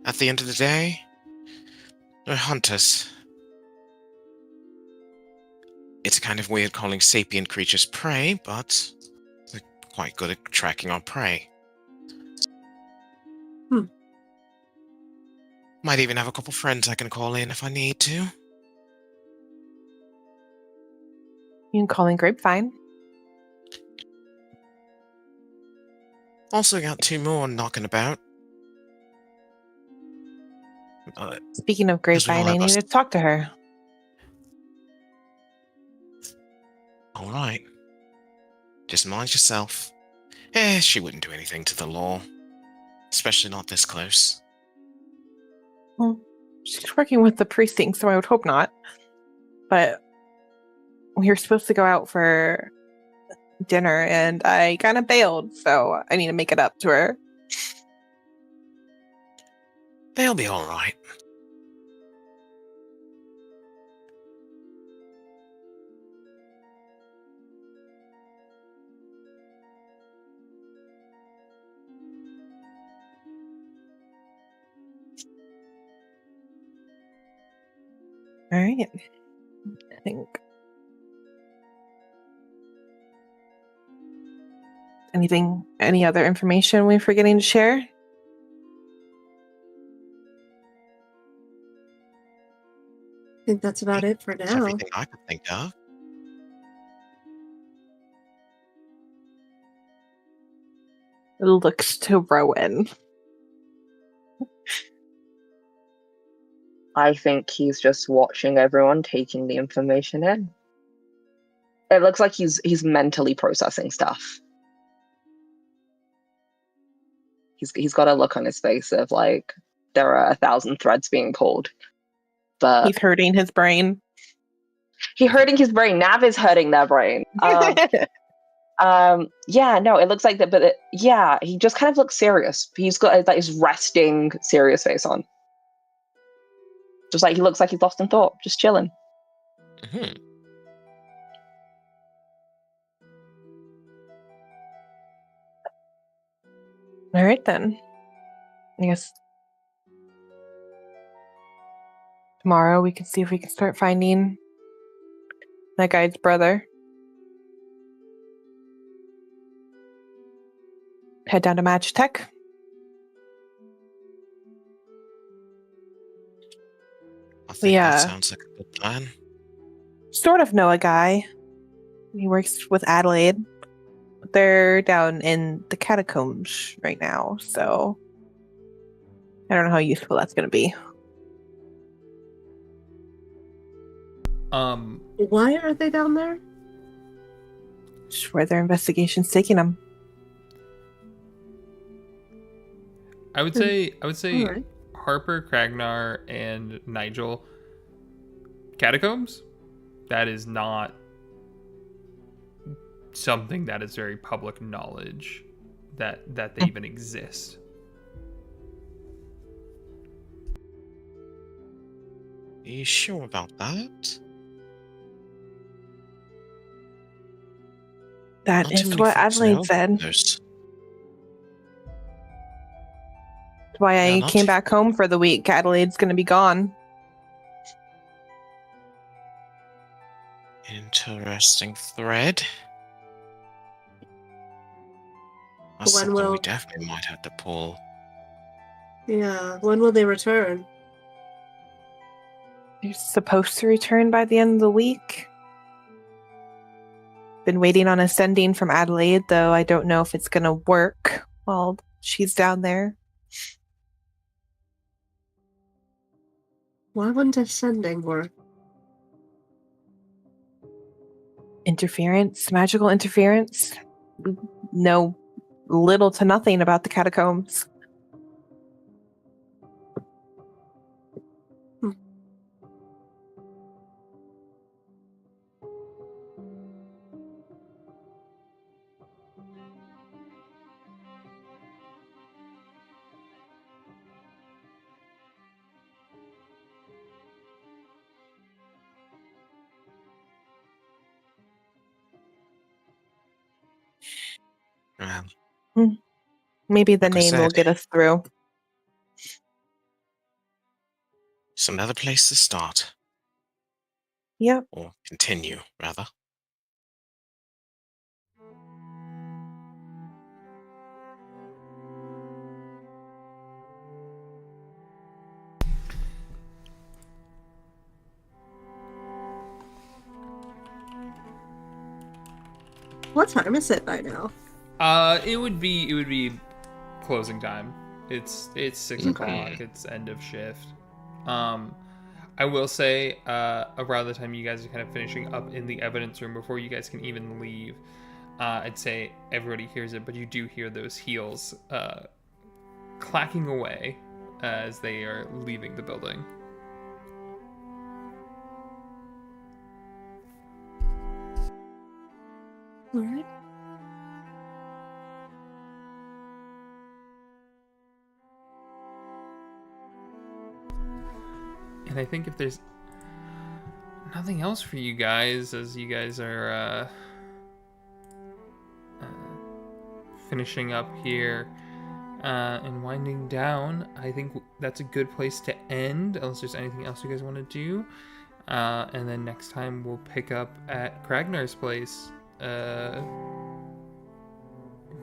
at the end of the day, they're hunters. It's kind of weird calling sapient creatures prey, but they're quite good at tracking our prey. Might even have a couple friends I can call in if I need to.
You can call in Grapevine.
Also got 2 more knocking about.
Speaking of
Because we all
Grapevine, I
have
need
us.
to talk to her.
Alright. Just mind yourself. She wouldn't do anything to the law. Especially not this close.
Well, she's working with the precinct, so I would hope not. But we were supposed to go out for dinner, and I kind of bailed, so I need to make it up to her.
They'll be alright.
All right. I think. Any other information we're forgetting to share?
I think that's about it for
That's
now.
everything I could think of.
It looks to Rowan.
I think he's just watching everyone, taking the information in. It looks like he's mentally processing stuff. He's got a look on his face of like there are 1,000 threads being pulled, but
He's hurting his brain.
he's hurting his brain. Nav is hurting their brain. Yeah, no, it looks like that, but yeah, he just kind of looks serious. He's got like his resting, serious face on. Just like he looks like he's lost in thought, just chilling.
Hmm.
All right, then. I guess tomorrow we can see if we can start finding that guy's brother. Head down to Magitech.
I think
Yeah.
that sounds like a good plan.
Sort of know a guy. He works with Adelaide. They're down in the catacombs right now, so I don't know how useful that's going to be.
Why are they down there?
Just where their investigation's taking them.
I would say
Alright.
Harper, Kragnar, and Nigel. Catacombs? That is not something that is very public knowledge that they even exist.
Are you sure about that?
That
Not too
is
many
what
folks know
Adelaide
about
said.
those.
That's why
Yeah,
I
not
came
too-
back home for the week. Adelaide's going to be gone.
Interesting thread. That's
When
something we
will-
definitely might have to pull.
Yeah, when will they return?
They're supposed to return by the end of the week. Been waiting on a sending from Adelaide, though I don't know if it's going to work while she's down there.
Why wouldn't a sending work?
Interference, magical interference. We know little to nothing about the catacombs. Maybe the
Like I
name will
said.
get us through.
It's another place to start.
Yep.
Or continue, rather.
What time is it by now?
It would be closing time. It's 6 o'clock. It's end of shift. I will say, around the time you guys are kind of finishing up in the evidence room before you guys can even leave, I'd say everybody hears it, but you do hear those heels clacking away as they are leaving the building.
All right.
And I think if there's nothing else for you guys, as you guys are finishing up here and winding down, I think that's a good place to end, unless there's anything else you guys want to do. And then next time we'll pick up at Kragnar's place for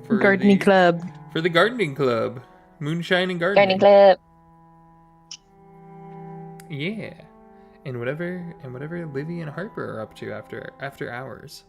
Gardening club.
For the gardening club. Moonshine and gardening.
Gardening club.
Yeah. And whatever Livy and Harper are up to after hours.